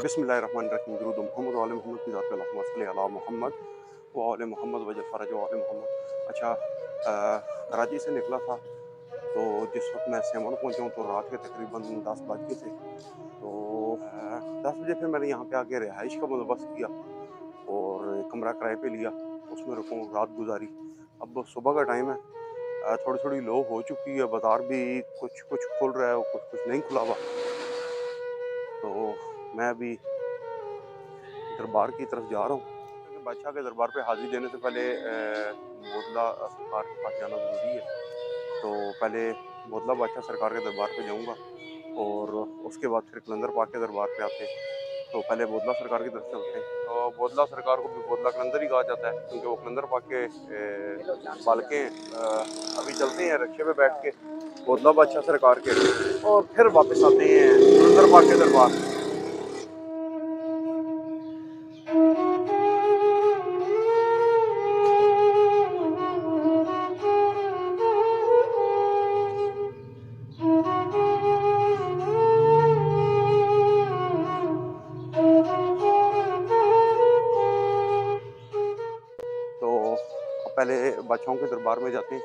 बिस्मिल्लाहिर्रहमानिर्रहीम। दुरूद मोहम्मद व आले मोहम्मद की ज़ात पे अल्लाहुम्मा सल्ली अला मोहम्मद व आले मोहम्मद वजल फ़रज व आले मोहम्मद। अच्छा, कराची से निकला था तो जिस वक्त मैं सेमोन पहुंचा हूँ तो रात के तकरीबन 10 बज गए थे। तो 10 बजे फिर मैंने यहाँ पे आके रिहाइश का बंदोबस्त किया और एक कमरा किराए पे लिया, उसमें रुकूँ, रात गुजारी। अब सुबह का टाइम है, थोड़ी थोड़ी लो हो चुकी है, बाज़ार भी कुछ कुछ खुल रहा है, कुछ कुछ नहीं खुला हुआ। तो मैं अभी दरबार की तरफ जा रहा हूँ क्योंकि बादशाह के दरबार पे हाजिरी देने से पहले बोदला सरकार के पास जाना ज़रूरी है। तो पहले बोदला बादशाह सरकार के दरबार पे जाऊँगा और उसके बाद फिर कलंदर पाक के दरबार पे आते हैं। तो पहले बोदला सरकार की तरफ चलते हैं। तो बोदला सरकार को भी बोदला कलंदर ही कहा जाता है क्योंकि वो कलंदर पाक के बालके हैं। अभी चलते हैं रिक्शे पे बैठ के बोदला बादशाह सरकार के और फिर वापस आते हैं कलंदर पाक के दरबार। तो पहले बादशाहों के दरबार में जाते हैं।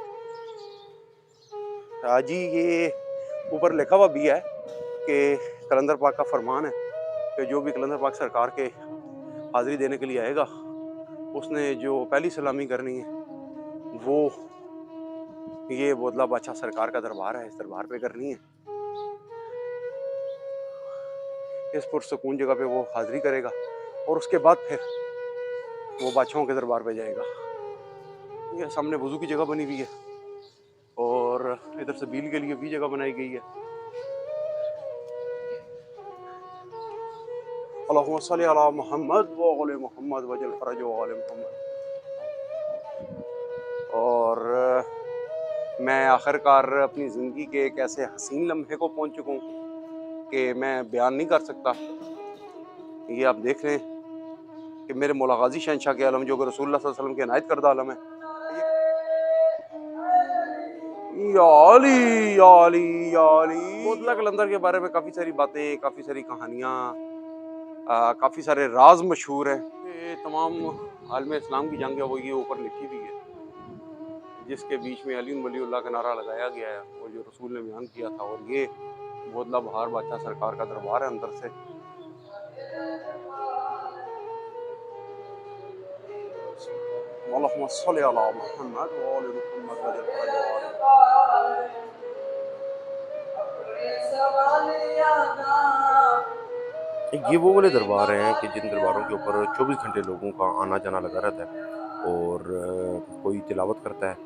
जी, ये ऊपर लिखा हुआ भी है कि कलंदर पाक का फरमान है कि जो भी कलंदर पाक सरकार के हाज़िरी देने के लिए आएगा उसने जो पहली सलामी करनी है वो ये बोदला बादशाह सरकार का दरबार है, इस दरबार पे करनी है। इस पुरसकून जगह पे वो हाज़िरी करेगा और उसके बाद फिर वो बादशाहों के दरबार पे जाएगा। ये सामने वज़ू की जगह बनी हुई है और इधर सबील के लिए भी जगह बनाई गई है। अल्लाहुम्मा सल्ली अला मोहम्मद व आले मोहम्मद वजल फ़रज व आले मोहम्मद। और मैं आखिरकार अपनी ज़िंदगी के एक ऐसे हसीन लम्हे को पहुंच चुका हूँ कि मैं बयान नहीं कर सकता। ये आप देख रहे हैं कि मेरे मौला गाज़ी शहंशाह के आलम जो कि रसूलुल्लाह सल्लल्लाहु अलैहि वसल्लम के इनायत करदा आलम है। या अली या अली या अली। बोदला कलंदर के बारे में काफ़ी सारी बातें, काफ़ी सारी कहानियाँ, काफ़ी सारे राज मशहूर हैं। ये तमाम आलम इस्लाम की जंग है वो ये ऊपर लिखी हुई है जिसके बीच में अली वलीउल्लाह का नारा लगाया गया है, वो जो रसूल ने बयान किया था। और ये बोदला बहार बादशाह सरकार का दरबार है अंदर से। अल्लाहुम्मा सल्ली अला मुहम्मद व आले मुहम्मद वजल फ़रज व आले। ये वो वाले दरबार हैं कि जिन दरबारों के ऊपर 24 घंटे लोगों का आना जाना लगा रहता है और कोई तिलावत करता है,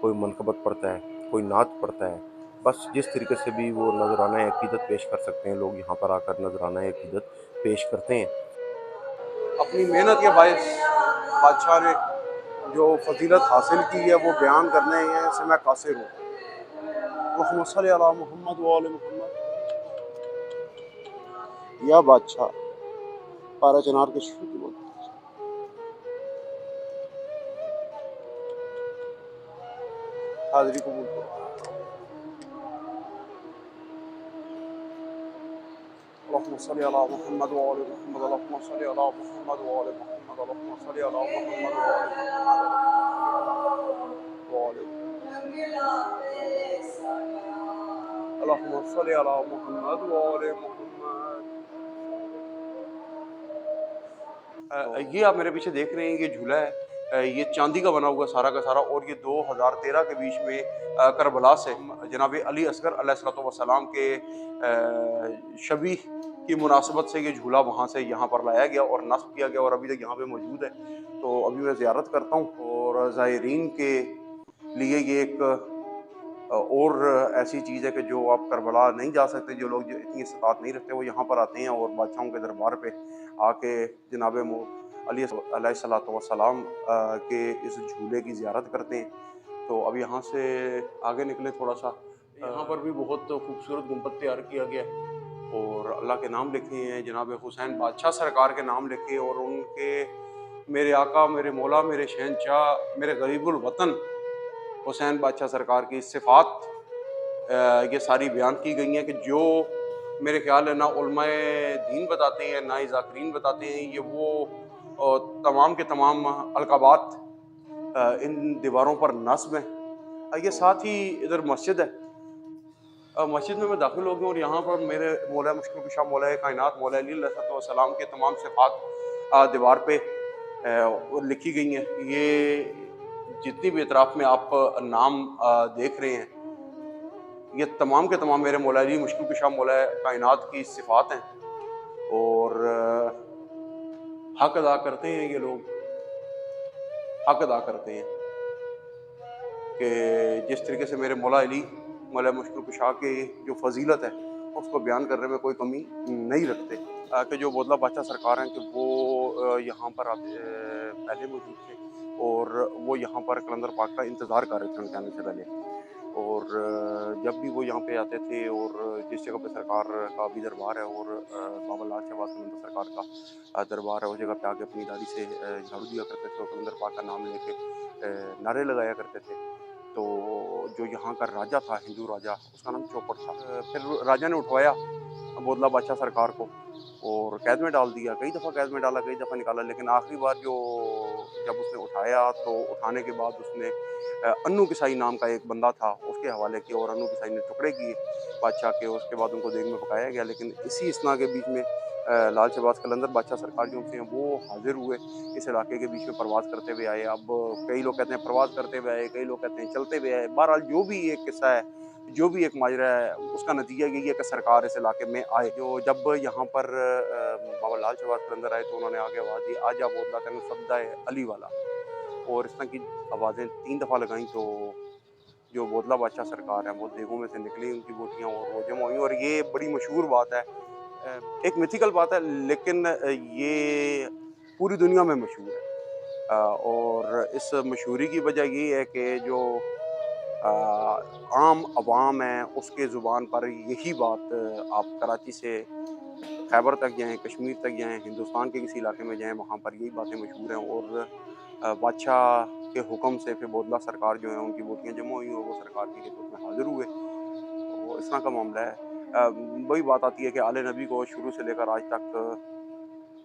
कोई मनक़बत पढ़ता है, कोई नात पढ़ता है। बस जिस तरीके से भी वो नज़राना अक़ीदत पेश कर सकते हैं, लोग यहाँ पर आकर नज़राना अक़ीदत पेश करते हैं। अपनी मेहनत के बायस बादशाह ने जो फजीलत हासिल की है वो बयान करने से मैं कासिर हूँ। अल्लाहुम्मा सल्ली अला मुहम्मद व आले मुहम्मद। या बादशाह पारा चनार के शुरू की बोलते हाज़िरी कबूल करो। अल्लाहुम्मा सल्ली अला मुहम्मद व आले मुहम्मद। अल्लाहुम्मा सल्ली अला मुहम्मद व आले मुहम्मद। अल्लाहुम्मा सल्ली अला मुहम्मद व आले मुहम्मद। अल्लाहुम्मा सल्ली अला मुहम्मद व आले मुहम्मद। ये आप मेरे पीछे देख रहे हैं, ये झूला है, ये चांदी का बना हुआ सारा का सारा। और ये 2013 के बीच में करबला से जनाब अली असगर अलैहिस्सलाम के शबी की मुनासबत से ये झूला वहाँ से यहाँ पर लाया गया और नस्ब किया गया और अभी तक यहाँ पे मौजूद है। तो अभी मैं ज़ियारत करता हूँ और ज़ायरीन के लिए ये एक और ऐसी चीज़ है कि जो आप करबला नहीं जा सकते, जो लोग जो इतनी इस्तात नहीं रखते वो यहाँ पर आते हैं और बादशाहों के दरबार पे आके जनाब अली अलैहिस्सलातु वस्सलाम के इस झूले की ज़ियारत करते हैं। तो अब यहाँ से आगे निकले थोड़ा सा, यहाँ पर भी बहुत खूबसूरत गुंबद तैयार किया गया है और अल्लाह के नाम लिखे हैं, जनाब हुसैन बादशाह सरकार के नाम लिखे और उनके मेरे आका, मेरे मौला, मेरे शहंशाह, मेरे गरीबुल वतन हुसैन बादशाह सरकार की सिफ़ात ये सारी बयान की गई हैं कि जो मेरे ख्याल है ना उलमाए दीन बताते हैं ना ही ज़ाकिरीन बताते हैं। ये वो तमाम के तमाम अलकाबात इन दीवारों पर नस्ब हैं। ये साथ ही इधर मस्जिद है। मस्जिद में मैं दाखिल हो गया और यहाँ पर मेरे मौला मुश्किल कुशा मौला कायनात मौला अली अलैहिस्सलाम के तमाम सिफ़ात दीवार पे लिखी गई हैं। ये जितनी भी इतराफ़ में आप नाम देख रहे हैं, ये तमाम के तमाम मेरे मौला अली मुश्किल कुशा मौला कायनात की सिफ़ात हैं। और हक अदा करते हैं ये लोग, हक अदा करते हैं कि जिस तरीके से मेरे मौला अली मौला मुश्किल कुशा के जो फजीलत है उसको बयान करने में कोई कमी नहीं रखते। कि जो बोदला बादशाह सरकार हैं कि वो यहाँ पर पहले मौजूद थे और वो यहाँ पर कलंदर पाक का इंतज़ार कर रहे थे उनके आने से पहले। और जब भी वो यहाँ पे आते थे और जिस जगह पे सरकार का भी दरबार है और बाबा लाल शहबाज कलंदर सरकार का दरबार है, उस जगह पे आके अपनी दाढ़ी से झाड़ू दिया करते थे और कलंदर पाक का नाम लेके नारे लगाया करते थे। तो जो यहाँ का राजा था, हिंदू राजा, उसका नाम चौपड़ था। फिर राजा ने उठवाया बोदला बादशाह सरकार को और कैद में डाल दिया। कई दफ़ा कैद में डाला, कई दफ़ा निकाला, लेकिन आखिरी बार जब उसने उठाया तो उठाने के बाद उसने अन्नू किसाई नाम का एक बंदा था उसके हवाले किया और अन्नू किसाई ने टुकड़े किए बादशाह के। उसके बाद उनको देग में पकाया गया। लेकिन इसी इसना के बीच में लाल शहबाज कलंदर बादशाह सरकार जो थे वो हाजिर हुए, इस इलाके के बीच में प्रवास करते हुए आए। अब कई लोग कहते हैं प्रवास करते हुए आए, कई लोग कहते हैं चलते हुए आए। बहरहाल जो भी एक किस्सा है, जो भी एक माजरा है, उसका नतीजा यही है कि सरकार इस इलाके में आए। जो जब यहाँ पर बाबा लाल शहबाज कलंदर आए तो उन्होंने आगे आवाज़ दी, आजा बोदला तेन सब्दा है अली वाला। और इस तरह की आवाज़ें 3 दफ़ा लगाई तो जो बोदला बादशाह सरकार है वो देगों में से निकली उनकी बोटियाँ और वो जमा हुई। और ये बड़ी मशहूर बात है, एक मिथिकल बात है, लेकिन ये पूरी दुनिया में मशहूर है। और इस मशहूरी की वजह ये है कि जो आम अवाम है उसके ज़ुबान पर यही बात, आप कराची से खैबर तक जाएँ, कश्मीर तक जाएँ, हिंदुस्तान के किसी इलाके में जाएँ, वहाँ पर यही बातें मशहूर हैं। और बादशाह के हुक्म से फिर बोदला सरकार जो है उनकी बोटियाँ जमा हुई और वो सरकार की खिदमत में हाजिर हुए। तो इस तरह का मामला है। वही बात आती है कि आले नबी को शुरू से लेकर आज तक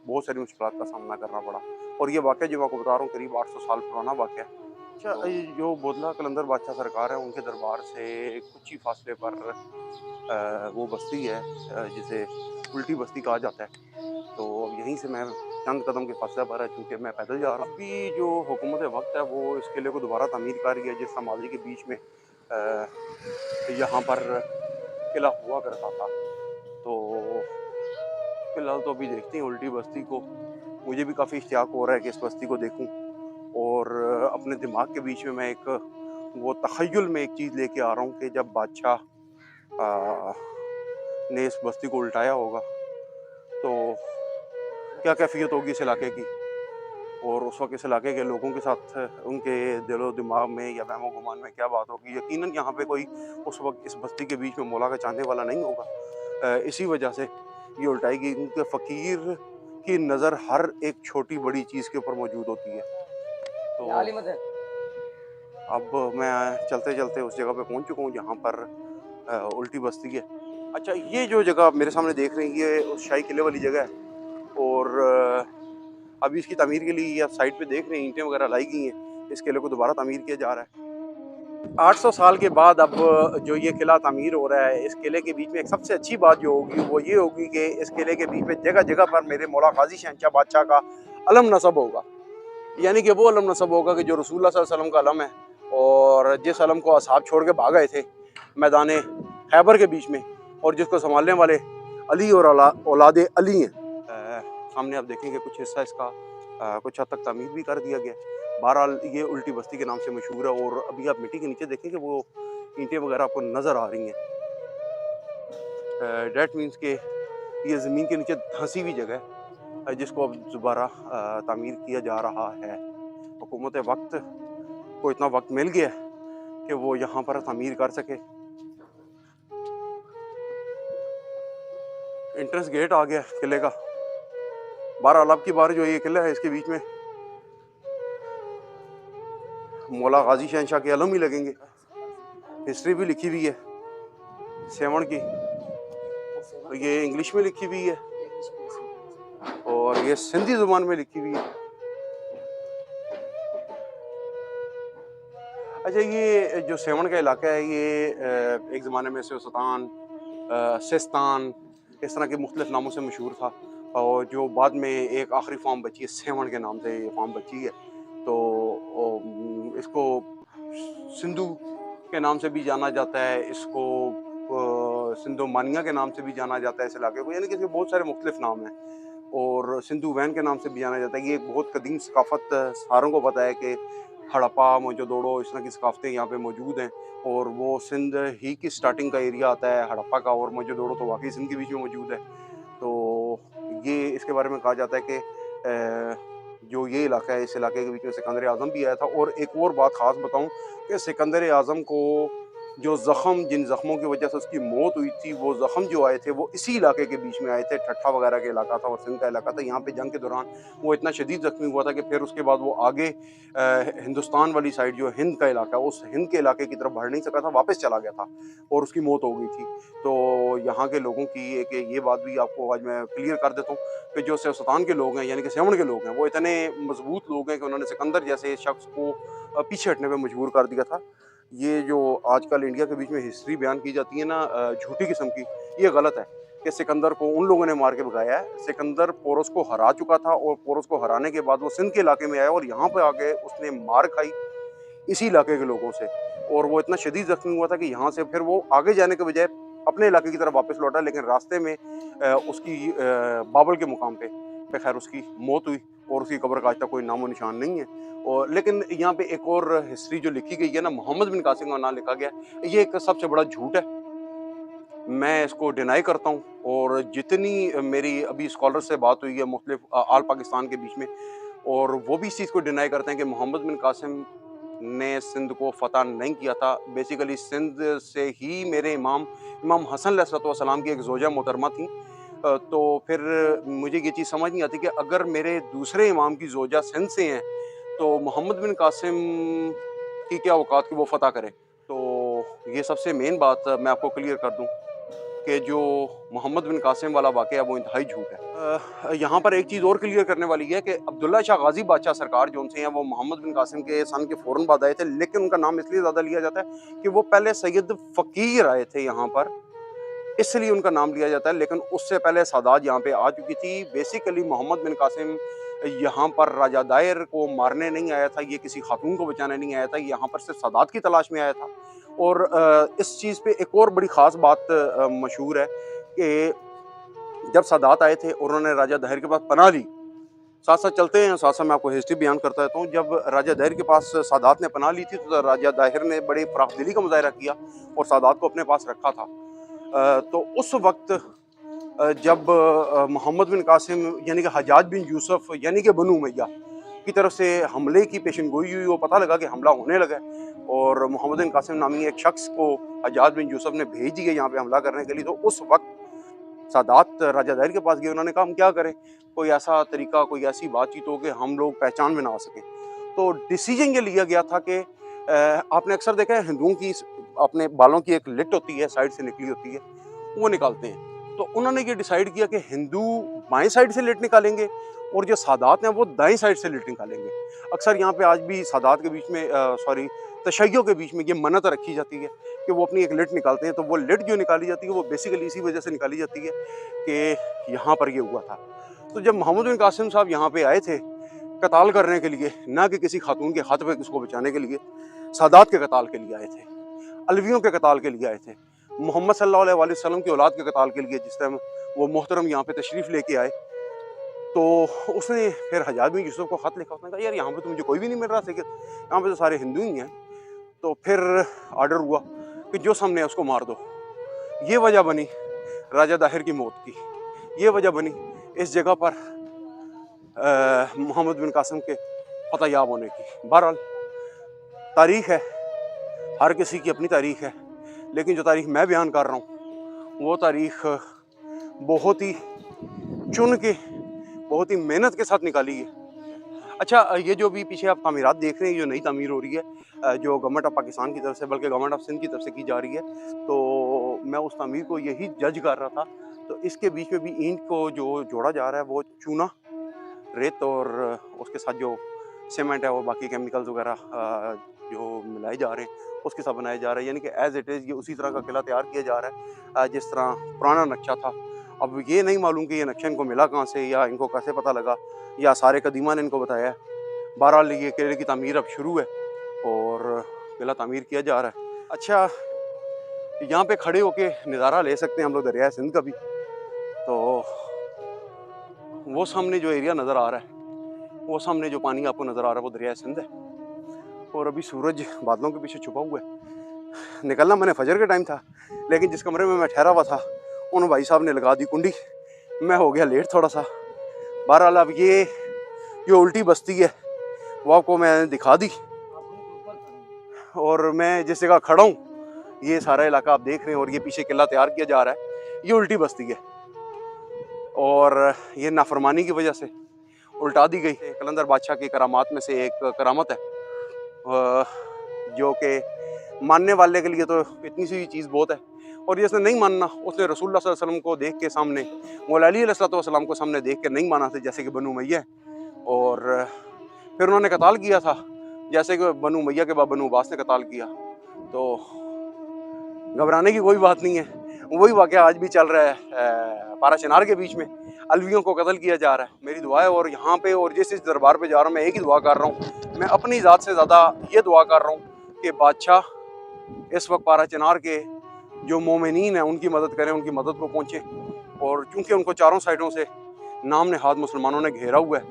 बहुत सारी मुश्किलात का सामना करना पड़ा। और ये वाक़या जो मैं आपको बता रहा हूँ करीब 800 साल पुराना वाक़या है। अच्छा, ये जो बोदला कलंदर बादशाह सरकार है उनके दरबार से कुछ ही फासले पर वो बस्ती है जिसे उल्टी बस्ती कहा जाता है। तो अब यहीं से मैं चंद कदम के फासले पर है, चूँकि मैं पैदल जा रहा हूँ। अभी जो हुकूमत वक़्त है वो इस किले को दोबारा तामीर कर रही है। जिस माजी के बीच में यहाँ पर किला हुआ करता था। तो फिलहाल तो अभी देखते हैं उल्टी बस्ती को। मुझे भी काफ़ी इश्तियाक हो रहा है कि इस बस्ती को देखूं। और अपने दिमाग के बीच में मैं एक वो तख़य्युल में एक चीज़ लेके आ रहा हूँ कि जब बादशाह ने इस बस्ती को उल्टाया होगा तो क्या कैफियत होगी इस इलाके की। और उस वक्त इस इलाके के लोगों के साथ उनके दिलो दिमाग में या वहमो गुमान में क्या बात होगी। यकीनन यहाँ पे कोई उस वक्त इस बस्ती के बीच में मौला का चाहने वाला नहीं होगा। इसी वजह से ये उल्टाई गई क्योंकि फ़कीर की नज़र हर एक छोटी बड़ी चीज़ के ऊपर मौजूद होती है। तो अब मैं चलते चलते उस जगह पे पहुँच चुका हूँ जहाँ पर उल्टी बस्ती है। अच्छा, ये जो जगह मेरे सामने देख रहे हैं ये उस शाही किले वाली जगह है। और अभी इसकी तामीर के लिए आप साइड पे देख रहे हैं ईंटें वगैरह लाई गई हैं। इस किले को दोबारा तामीर किया जा रहा है। 800 साल के बाद अब जो ये किला तामीर हो रहा है, इस किले के बीच में एक सबसे अच्छी बात जो होगी वो ये होगी कि इस किले के बीच में जगह जगह पर मेरे मौला गाजी शहंशाह बादशाह का अलम नस्ब होगा। यानी कि वो अलम नस्ब होगा कि जो रसूलुल्लाह सल्लल्लाहु अलैहि वसल्लम का अलम है और जिस अलम को असहाब छोड़ के भाग गए थे मैदान खैबर के बीच में, और जिसको संभालने वाले अली और औलाद अली हैं। सामने आप देखेंगे कुछ हिस्सा इसका कुछ हद तक तामीर भी कर दिया गया। बहरहाल ये उल्टी बस्ती के नाम से मशहूर है। और अभी आप मिट्टी के नीचे देखेंगे वो ईंटें वगैरह आपको नज़र आ रही हैं। डैट मीन्स के ये ज़मीन के नीचे धंसी हुई जगह है जिसको अब दोबारा तामीर किया जा रहा है। हुकूमत वक्त को इतना वक्त मिल गया कि वो यहाँ पर तामीर कर सके। एंट्रेंस गेट आ गया किले का। बहरहाल अब की बार जो ये किला है इसके बीच में मौला गाजी शहंशाह के अलम ही लगेंगे। हिस्ट्री भी लिखी हुई है सेवन की। ये इंग्लिश में लिखी हुई है और ये सिंधी ज़ुबान में लिखी हुई है। अच्छा, ये जो सेवन का इलाका है ये एक ज़माने में सिस्तान, सिस्तान, इस तरह के मुख्तलिफ नामों से मशहूर था और जो बाद में एक आखिरी फार्म बची है सेवन के नाम से ये फार्म बची है। तो इसको सिंधु के नाम से भी जाना जाता है, इसको सिंधु मानिया के नाम से भी जाना जाता है इस इलाके को, यानी कि इसके बहुत सारे मुख्तलिफ नाम हैं और सिंधु वैन के नाम से भी जाना जाता है। ये एक बहुत कदीम सकाफ़त सारों को पता है कि हड़प्पा, मोहनजोदड़ो इस तरह की सकाफ़तें यहाँ पे मौजूद हैं और वो सिंध ही की स्टार्टिंग का एरिया आता है हड़प्पा का और मोहनजोदड़ो तो वाकई सिंध के बीच में मौजूद है। तो ये इसके बारे में कहा जाता है कि जो ये इलाका है इस इलाके के बीच में सिकंदर आज़म भी आया था। और एक और बात ख़ास बताऊँ कि सिकंदर आज़म को जो ज़ख़म, जिन ज़ख़मों की वजह से उसकी मौत हुई थी, वो ज़ख़म जो आए थे वो इसी इलाके के बीच में आए थे। ठट्ठा वगैरह के इलाका था और सिंध का इलाका था। यहाँ पे जंग के दौरान वो इतना शदीद ज़ख्मी हुआ था कि फिर उसके बाद वो आगे हिंदुस्तान वाली साइड जो हिंद का इलाका है उस हिंद के इलाके की तरफ बढ़ नहीं सका था, वापस चला गया था और उसकी मौत हो गई थी। तो यहाँ के लोगों की एक ये बात भी आपको आज मैं क्लियर कर देता हूँ कि जो सिस्तान के लोग हैं यानी कि सेवन के लोग हैं वो इतने मजबूत लोग हैं कि उन्होंने सिकंदर जैसे शख्स को पीछे हटने पर मजबूर कर दिया था। ये जो आजकल इंडिया के बीच में हिस्ट्री बयान की जाती है ना झूठी किस्म की, ये गलत है कि सिकंदर को उन लोगों ने मार के भगाया है। सिकंदर पोरस को हरा चुका था और पोरस को हराने के बाद वो सिंध के इलाके में आया और यहाँ पे आके उसने मार खाई इसी इलाके के लोगों से और वो इतना शदीद जख्मी हुआ था कि यहाँ से फिर वो आगे जाने के बजाय अपने इलाके की तरफ वापस लौटा, लेकिन रास्ते में उसकी बाबल के मुकाम पे खैर उसकी मौत हुई और उसकी कब्र का आज तक कोई नामो निशान नहीं है। और लेकिन यहाँ पे एक और हिस्ट्री जो लिखी गई है ना, मोहम्मद बिन कासिम का नाम लिखा गया, ये एक सबसे बड़ा झूठ है। मैं इसको डिनाई करता हूँ और जितनी मेरी अभी स्कॉलर से बात हुई है मुख्तलिफ आल पाकिस्तान के बीच में, और वो भी इस चीज़ को डिनाई करते हैं कि मोहम्मद बिन कासिम ने सिंध को फ़तह नहीं किया था। बेसिकली सिंध से ही मेरे इमाम हसन अलैहिस्सलाम की एक ज़ौजा मोहतरमा थी। तो फिर मुझे ये चीज़ समझ नहीं आती कि अगर मेरे दूसरे इमाम की ज़ौजा सिंध से हैं तो मोहम्मद बिन कासिम की क्या औकात कि वो फ़तह करे। तो ये सबसे मेन बात मैं आपको क्लियर कर दूँ कि जो मोहम्मद बिन कासिम वाला वाक़या है वो इंतहाई झूठ है। यहाँ पर एक चीज़ और क्लियर करने वाली है कि अब्दुल्ला शाह गाज़ी बादशाह सरकार जो उनसे हैं वो मोहम्मद बिन कासिम के सन के फ़ौरन बाद आए थे, लेकिन उनका नाम इसलिए ज़्यादा लिया जाता है कि वो पहले सैयद फ़कीर आए थे यहाँ पर, इसलिए उनका नाम लिया जाता है। लेकिन उससे पहले सादात यहाँ पे आ चुकी थी। बेसिकली मोहम्मद बिन कासिम यहाँ पर राजा दायर को मारने नहीं आया था, ये किसी खातून को बचाने नहीं आया था, यहाँ पर सिर्फ सादात की तलाश में आया था। और इस चीज़ पे एक और बड़ी ख़ास बात मशहूर है कि जब सादात आए थे और उन्होंने राजा दाहिर के पास पनाह ली, साथ साथ चलते हैं, साथ साथ मैं आपको हिस्ट्री बयान करता रहता हूँ। जब राजा दाहिर के पास सादात ने पनाह ली थी तो राजा दाहिर ने बड़े फराखदिली का मुजाहरा किया और सादात को अपने पास रखा था। तो उस वक्त जब मोहम्मद बिन कासिम यानी कि हज्जाज बिन यूसुफ यानी कि बनु उमैया की तरफ से हमले की पेशनगोई हुई, वो पता लगा कि हमला होने लगा और मोहम्मद बिन कासिम नामी एक शख्स को हज्जाज बिन यूसुफ ने भेज दिया यहाँ पे हमला करने के लिए। तो उस वक्त सादात राजा दाहिर के पास गए, उन्होंने कहा हम क्या करें, कोई ऐसा तरीका, कोई ऐसी बातचीत हो कि हम लोग पहचान में ना आ सकें। तो डिसीजन ये लिया गया था कि आपने अक्सर देखा है हिंदुओं की अपने बालों की एक लिट होती है, साइड से निकली होती है, वो निकालते हैं। तो उन्होंने ये डिसाइड किया कि हिंदू बाएं साइड से लिट निकालेंगे और जो सादात हैं वो दाएं साइड से लिट निकालेंगे। अक्सर यहाँ पे आज भी सादात के बीच में तशय्युओं के बीच में ये मन्नत रखी जाती है कि वो अपनी एक लिट निकालते हैं। तो वो लिट जो निकाली जाती है वो बेसिकली इसी वजह से निकाली जाती है कि यहाँ पर ये हुआ था। तो जब मोहम्मद बिन कासिम साहब यहाँ पे आए थे कताल करने के लिए, ना कि किसी खातून के हाथ पे किसको बचाने के लिए, सादात के कताल के लिए आए थे, अलवियों के कताल के लिए आए थे, मोहम्मद सल्लल्लाहु अलैहि वसल्लम की औलाद के कताल के लिए जिस टाइम वो मोहतरम यहाँ पे तशरीफ़ लेके आए, तो उसने फिर हज्जाज बिन यूसुफ को ख़त लिखा। उसने कहा यार यहाँ पे तो मुझे कोई भी नहीं मिल रहा, यहाँ पे तो सारे हिंदू ही हैं। तो फिर आर्डर हुआ कि जो सामने है उसको मार दो। ये वजह बनी राजा दाहिर की मौत की, ये वजह बनी इस जगह पर मोहम्मद बिन कासिम के फतह याब होने की। बहरहाल तारीख़ है, हर किसी की अपनी तारीख़ है, लेकिन जो तारीख़ मैं बयान कर रहा हूँ वो तारीख़ बहुत ही चुन के, बहुत ही मेहनत के साथ निकाली है। अच्छा, ये जो भी पीछे आप तामीरात देख रहे हैं, जो नई तामीर हो रही है, जो गवर्नमेंट ऑफ पाकिस्तान की तरफ से बल्कि गवर्नमेंट ऑफ सिंध की तरफ से की जा रही है, तो मैं उस तामीर को यही जज कर रहा था तो इसके बीच में भी ईंट को जो जोड़ा जा रहा है वो चूना, रेत और उसके साथ जो सीमेंट है और बाकी केमिकल्स वगैरह जो मिलाए जा रहे हैं उसके साथ बनाया जा रहा है। यानी कि एज इट इज़ ये उसी तरह का किला तैयार किया जा रहा है जिस तरह पुराना नक्शा था। अब ये नहीं मालूम कि ये नक्शा इनको मिला कहाँ से या इनको कैसे पता लगा या सारे कदीमा ने इनको बताया है। बहरहाल ये किले की तामीर अब शुरू है और किला तामीर किया जा रहा है। अच्छा, यहाँ पे खड़े होके नज़ारा ले सकते हैं हम लोग दरिया सिंध का भी। तो वो सामने जो एरिया नज़र आ रहा है, वो सामने जो पानी आपको नज़र आ रहा है वो दरिया सिंध है। और अभी सूरज बादलों के पीछे छुपा हुआ है। निकलना मैंने फजर के टाइम था, लेकिन जिस कमरे में मैं ठहरा हुआ था उन भाई साहब ने लगा दी कुंडी, मैं हो गया लेट थोड़ा सा। बहरहाल अब ये जो उल्टी बस्ती है वो आपको मैं दिखा दी। और मैं जिस जगह खड़ा हूँ ये सारा इलाका आप देख रहे हैं और ये पीछे किला तैयार किया जा रहा है, ये उल्टी बस्ती है और ये नाफरमानी की वजह से उल्टा दी गई है। कलंदर बादशाह की करामात में से एक करामत है जो कि मानने वाले के लिए तो इतनी सी चीज़ बहुत है, और जिसने नहीं मानना उसने रसूलुल्लाह सल्लल्लाहु अलैहि वसल्लम को देख के सामने, मौला अली अलैहिस्सलाम को सामने देख के नहीं माना था, जैसे कि बनु उमैया। और फिर उन्होंने कताल किया था जैसे कि बनु उमैया के बाद बनु अब्बास ने कताल किया। तो घबराने की कोई बात नहीं है, वही वाक़या आज भी चल रहा है। पारा चिनार के बीच में अलवियों को कत्ल किया जा रहा है। मेरी दुआ है और यहाँ पे और जिस दरबार पे जा रहा हूँ मैं एक ही दुआ कर रहा हूँ, मैं अपनी ज़ात से ज़्यादा ये दुआ कर रहा हूँ कि बादशाह इस वक्त पारा चिनार के जो मोमिनीन हैं उनकी मदद करें, उनकी मदद को पहुँचे। और चूँकि उनको चारों साइडों से नाम नहाद मुसलमानों ने घेरा हुआ है,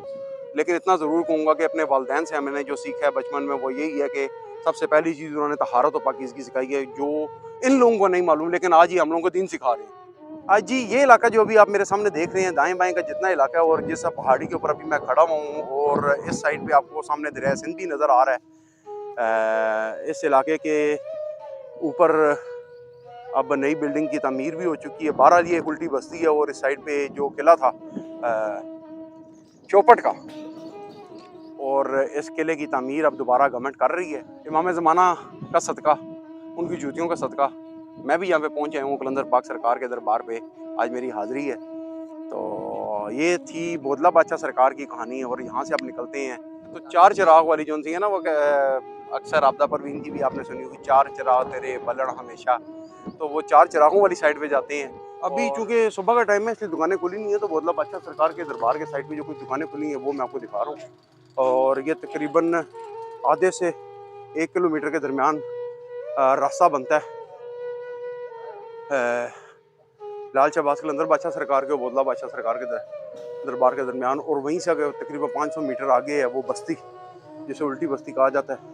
लेकिन इतना ज़रूर कहूँगा कि अपने वालिदैन से मैंने जो सीखा है बचपन में वो यही है कि सबसे पहली चीज़ उन्होंने तहारत और पाकीज़गी सिखाई है, जो इन लोगों को नहीं मालूम लेकिन आज ही हम लोगों को दीन सिखा रहे हैं। आज जी ये इलाका जो अभी आप मेरे सामने देख रहे हैं, दाएं बाएं का जितना इलाका है और जिस पहाड़ी के ऊपर अभी मैं खड़ा हुआ हूँ और इस साइड पे आपको सामने दरिया सिंध भी नज़र आ रहा है। इस इलाके के ऊपर अब नई बिल्डिंग की तामीर भी हो चुकी है। बहरहाल ये एक उल्टी बस्ती है और इस साइड पे जो किला था चौपट का, और इस किले की तामीर अब दोबारा गवर्नमेंट कर रही है। इमाम ज़माना का सदका, उनकी जूतियों का सदका मैं भी यहाँ पे पहुँच आया हूँ। कलंदर पाक सरकार के दरबार पे आज मेरी हाज़िरी है। तो ये थी बोदला बादशाह सरकार की कहानी। और यहाँ से आप निकलते हैं तो चार चिराग वाली जो थी है ना, वो अक्सर आपदा परवीन की भी आपने सुनी होगी, चार चिराग तेरे बलण हमेशा। तो वो चार चिरागों वाली साइड पे जाते हैं। अभी चूँकि सुबह का टाइम है इसलिए दुकानें खुली नहीं है, तो बोदला बादशाह सरकार के दरबार के साइड पे जो कुछ दुकानें खुली हैं वो मैं आपको दिखा रहा हूँ। और ये तकरीबन आधे से 1 किलोमीटर के दरमियान रास्ता बनता है लाल शहबाज कलंदर बादशाह सरकार के और बोदला बादशाह सरकार के दरबार के दरमियान। और वहीं से अगर तकरीबन 500 मीटर आगे है वो बस्ती जिसे उल्टी बस्ती कहा जाता है।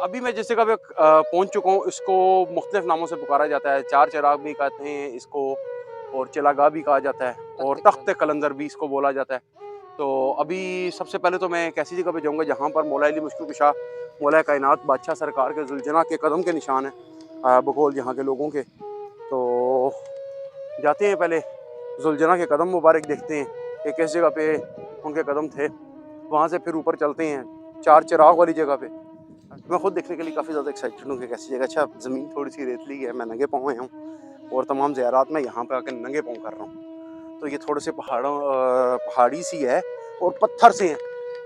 अभी मैं जिस जगह पे पहुंच चुका हूँ इसको मुख्तलिफ नामों से पुकारा जाता है। चार चिराग भी कहते हैं इसको और चिलागाह भी कहा जाता है और तख्त कलंदर भी इसको बोला जाता है। तो अभी सबसे पहले तो मैं एक ऐसी जगह पे जाऊँगा जहाँ पर मौला अली मुश्किल कुशा मौला कायनात बादशाह सरकार के जुलजना के कदम के निशान है बकौल यहाँ के लोगों के। तो जाते हैं, पहले जुलजना के कदम मुबारक देखते हैं कि किस जगह पे उनके कदम थे, वहाँ से फिर ऊपर चलते हैं चार चिराग वाली जगह पे। मैं खुद देखने के लिए काफ़ी ज़्यादा एक्साइटेड हूँ कि कैसी जगह। अच्छा, ज़मीन थोड़ी सी रेतली है, मैं नंगे पाँव आया हूँ और तमाम ज़ियारात में यहाँ पे आकर नंगे पाँव कर रहा हूँ। तो ये थोड़े से पहाड़ी सी है और पत्थर से हैं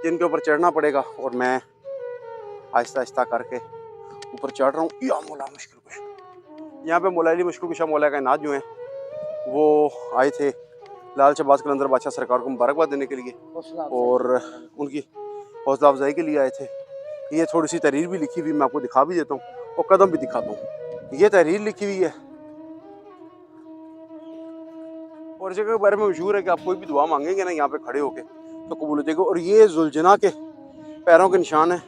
जिनके ऊपर चढ़ना पड़ेगा और मैं आहिस्ता आहिस्ता करके ऊपर चढ़ रहा हूँ। या मौला मुश्किल कुशा, यहाँ पे मौला अली मुश्किल कुशा मौला कायनात जो हैं वो आए थे लाल शहबाज कलंदर बादशाह सरकार को मुबारकबाद देने के लिए और उनकी हौसला अफजाई के लिए आए थे। ये थोड़ी सी तहरीर भी लिखी हुई, मैं आपको दिखा भी देता हूँ और कदम भी दिखाता हूँ। ये तहरीर लिखी हुई है और जगह के बारे में मशहूर है कि आप कोई भी दुआ मांगेंगे ना यहाँ पे खड़े होके तो कबूल हो जाएगा। और ये जुलजना के पैरों के निशान हैं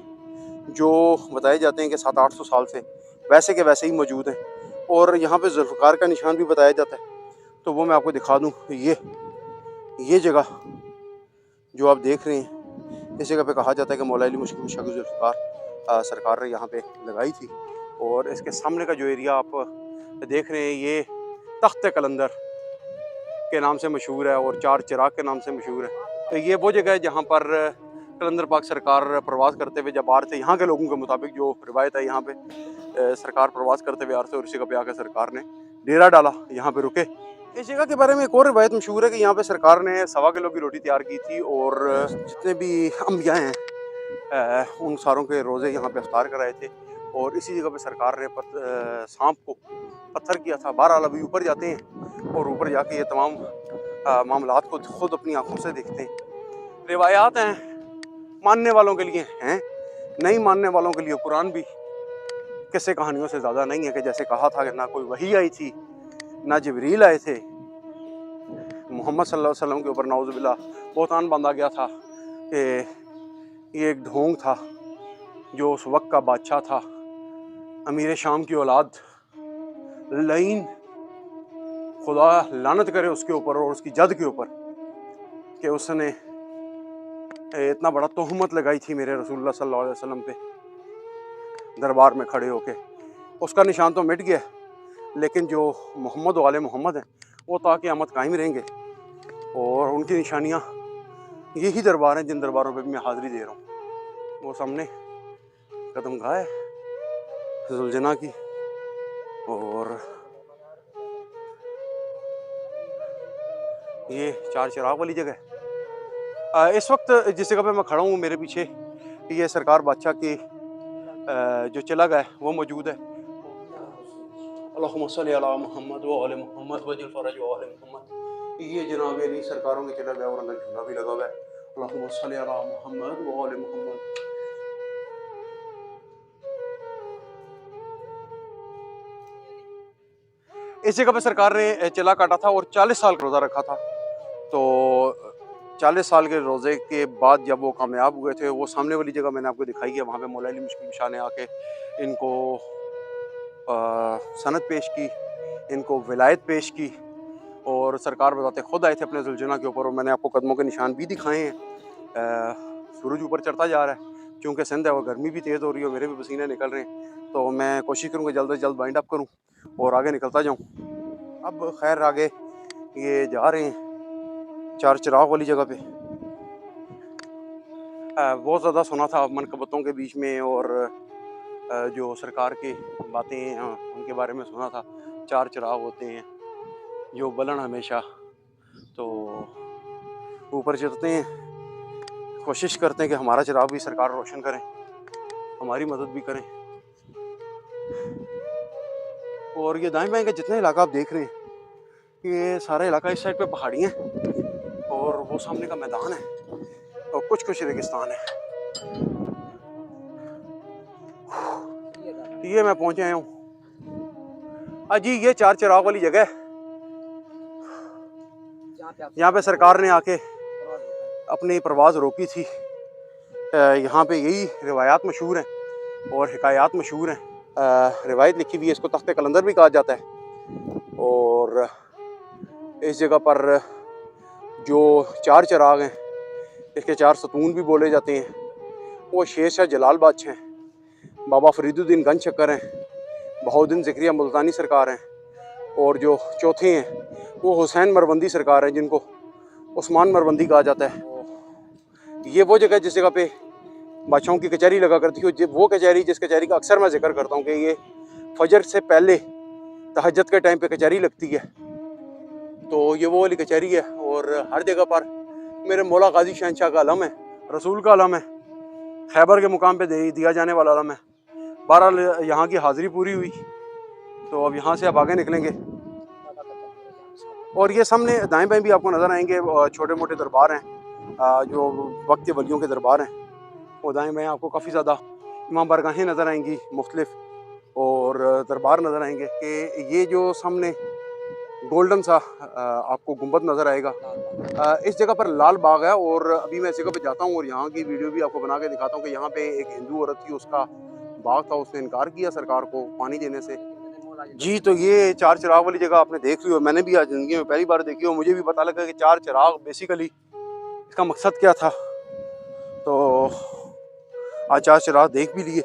जो बताए जाते हैं कि 700-800 साल से वैसे के वैसे ही मौजूद हैं। और यहाँ पे जुल्फ़कार का निशान भी बताया जाता है, तो वो मैं आपको दिखा दूँ। ये जगह जो आप देख रहे हैं, इस जगह पे कहा जाता है कि मौला अली मुश्किल कुशा की जुल्फ़कार सरकार ने यहाँ पे लगाई थी। और इसके सामने का जो एरिया आप देख रहे हैं ये तख्त कलंदर के नाम से मशहूर है और चार चिराग के नाम से मशहूर है। ये वो जगह है जहाँ पर कलंदर पाक सरकार प्रवास करते हुए जब आ रहे थे, यहाँ के लोगों के मुताबिक जो रिवायत है, यहाँ पे सरकार प्रवास करते हुए आ रहे थे और इसी जगह पे आकर सरकार ने डेरा डाला, यहाँ पे रुके। इस जगह के बारे में एक और रिवायत मशहूर है कि यहाँ पे सरकार ने 1.25 किलो की रोटी तैयार की थी और जितने भी अम्बिया हैं उन सारों के रोज़े यहाँ पे इफ्तार कराए थे। और इसी जगह पे सरकार ने सांप को पत्थर किया था। बहरहाल अभी ऊपर जाते हैं और ऊपर जाके ये तमाम मामलात को खुद अपनी आंखों से देखते हैं। रिवायात हैं, मानने वालों के लिए हैं, नहीं मानने वालों के लिए कुरान भी किस्से कहानियों से ज़्यादा नहीं है कि जैसे कहा था कि ना कोई वही आई थी, ना जिब्रील आए थे। मोहम्मद सल्लल्लाहु अलैहि वसल्लम के ऊपर नाउज़ुबिल्लाह बहतान बांधा गया था कि ये एक ढोंग था जो उस वक्त का बादशाह था, अमीर शाम की औलाद, लईन, खुदा लानत करे उसके ऊपर और उसकी जद के ऊपर कि उसने इतना बड़ा तोहमत लगाई थी मेरे रसूलुल्लाह सल्लल्लाहु अलैहि वसल्लम पे दरबार में खड़े होके। उसका निशान तो मिट गया, लेकिन जो मोहम्मद वाले मोहम्मद हैं वो क़यामत कायम रहेंगे और उनकी निशानियाँ यही दरबार हैं जिन दरबारों पे भी मैं हाज़िरी दे रहा हूँ। वो सामने कदमगाह है ज़ुलजना की और ये 4 चिराग वाली जगह है। इस वक्त जिस जगह पे मैं खड़ा हूँ मेरे पीछे ये सरकार बादशाह की जो चिला है वो मौजूद है। अल्लाहुम्मा सल्ली अला मुहम्मद व आले मुहम्मद वजल फरज व आले मुहम्मद। ये जनाब अली सरकारों के चिला है और अंदर झूला भी लगा हुआ है। अल्लाहुम्मा सल्ली अला मुहम्मद व आले मुहम्मद। इस जगह पे सरकार ने चिला काटा था और 40 साल का रोज़ा रखा था। तो 40 साल के रोज़े के बाद जब वो कामयाब हुए थे, वो सामने वाली जगह मैंने आपको दिखाई है, वहाँ पे मौला अली मुश्किल कुशा ने आके इनको सनद पेश की, इनको विलायत पेश की और सरकार बताते खुद आए थे अपने ज़ुलजना के ऊपर। और मैंने आपको कदमों के निशान भी दिखाए हैं। सूरज ऊपर चढ़ता जा रहा है, चूँकि सिंध है वो गर्मी भी तेज़ हो रही है और मेरे भी पसीने निकल रहे हैं, तो मैं कोशिश करूँगा जल्द से जल्द वाइंड अप करूँ और आगे निकलता जाऊँ। अब खैर आगे ये जा रहे हैं 4 चिराग वाली जगह पे। बहुत ज़्यादा सुना था मनकबतों के बीच में और जो सरकार की बातें हैं उनके बारे में सुना था। 4 चिराग होते हैं जो बलन हमेशा, तो ऊपर चढ़ते हैं, कोशिश करते हैं कि हमारा चिराग भी सरकार रोशन करें, हमारी मदद भी करें। और ये दाएं बाएं का जितना इलाका आप देख रहे हैं ये सारा इलाका, इस साइड पे पहाड़ियाँ और वो सामने का मैदान है और कुछ रेगिस्तान है। ये मैं पहुंचे आया हूँ अजी, ये 4 चिराग वाली जगह है। यहाँ पे सरकार ने आके अपनी परवाज़ रोकी थी। यहाँ पे यही रिवायात मशहूर हैं और हिकायात मशहूर हैं। रिवायत लिखी हुई है, इसको तख्ते कलंदर भी कहा जाता है। और इस जगह पर जो 4 चिराग हैं, इसके 4 सतून भी बोले जाते हैं। वो शेर शाह जलाल बादशाह हैं, बाबा फरीदुद्दीन गंज शक्कर हैं, बहाउद्दीन ज़करिया मुल्तानी सरकार हैं और जो चौथे हैं वो हुसैन मरवंदी सरकार हैं, जिनको उस्मान मरवंदी कहा जाता है। ये वो जगह जिस जगह पे बादशाहों की कचहरी लगा करती है, वो कचहरी जिस कचहरी का अक्सर मैं जिक्र करता हूँ कि ये फजर से पहले तहज्जुद के टाइम पे कचहरी लगती है, तो ये वो वाली कचहरी है। और हर जगह पर मेरे मौला गाजी शहनशाह का अलम है, रसूल का अलम है, खैबर के मुकाम पे दिया जाने वाला अलम है। बहरहाल यहाँ की हाज़िरी पूरी हुई, तो अब यहाँ से आप आगे निकलेंगे और ये सामने दाएं बाएं भी आपको नज़र आएंगे छोटे मोटे दरबार हैं, जो वक्त के वलियों के दरबार हैं। वो दाएं बाएं आपको काफ़ी ज़्यादा इमाम बारगाहें नज़र आएंगी मुख्तलिफ, और दरबार नज़र आएंगे कि ये जो सामने गोल्डन सा आपको गुंबद नज़र आएगा, इस जगह पर लाल बाग है। और अभी मैं इस जगह पे जाता हूँ और यहाँ की वीडियो भी आपको बना के दिखाता हूँ कि यहाँ पे एक हिंदू औरत थी, उसका बाग था, उसने इनकार किया सरकार को पानी देने से जी। तो ये 4 चिराग वाली जगह आपने देख ली, और मैंने भी आज ज़िंदगी में पहली बार देखी, और मुझे भी पता लगा कि 4 चिराग बेसिकली इसका मकसद क्या था। तो आज 4 चिराग देख भी लिए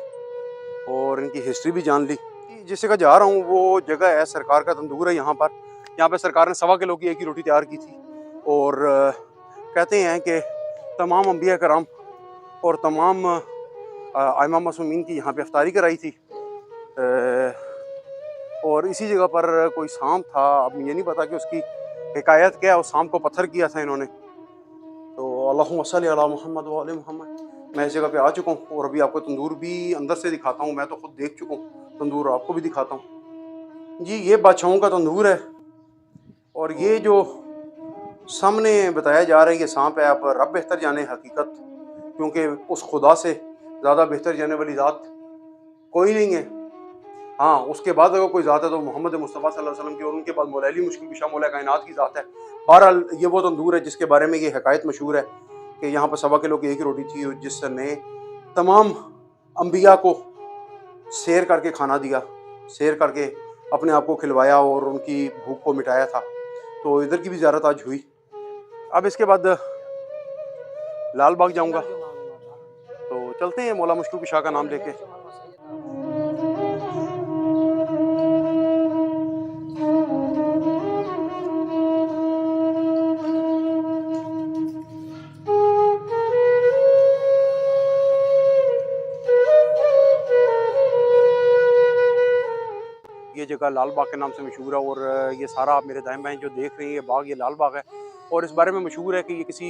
और इनकी हिस्ट्री भी जान ली। जिस जगह जा रहा हूँ वो जगह है सरकार का तंदूर है। यहाँ पर सरकार ने 1.25 किलो की एक ही रोटी तैयार की थी और कहते हैं कि तमाम अंबिया कराम और तमाम आइमा मासूमीन की यहाँ पे इफ्तारी कराई थी। और इसी जगह पर कोई सांप था, अब मुझे नहीं पता कि उसकी हिकायत क्या है। उस सांप को पत्थर किया था इन्होंने। तो अल्लाहुम्मा सल्ली अला मुहम्मद व आले मुहम्मद। मैं इस जगह पे आ चुका हूँ और अभी आपको तंदूर भी अंदर से दिखाता हूँ। मैं तो खुद देख चुका हूँ, तंदूर आपको भी दिखाता हूँ। जी ये बादशाहों का तंदूर है और ये जो सामने बताया जा रहा है ये सांप है। आप रब बेहतर जाने हकीकत, क्योंकि उस खुदा से ज़्यादा बेहतर जाने वाली ज़ात कोई नहीं है। हाँ, उसके बाद अगर कोई ज़ात है तो मोहम्मद मुस्तफ़ा सल्लल्लाहु अलैहि वसल्लम की, और उनके बाद मौला अली मुश्किल कुशा मौला कायनात की ज़ात है। बहरहाल ये वो तंदूर है जिसके बारे में ये हकायत मशहूर है कि यहाँ पर 1.25 किलो की एक रोटी थी जिसने तमाम अम्बिया को सैर करके खाना दिया, सैर करके अपने आप को खिलवाया और उनकी भूख को मिटाया था। तो इधर की भी ज़ियारत आज हुई। अब इसके बाद लाल बाग जाऊँगा, तो चलते हैं मौला मुश्किल कुशा का नाम लेके। ये जगह लाल बाग के नाम से मशहूर है और ये सारा आप मेरे दाएं बाएं जो देख रहे हैं ये बाग, ये लाल बाग है। और इस बारे में मशहूर है कि ये किसी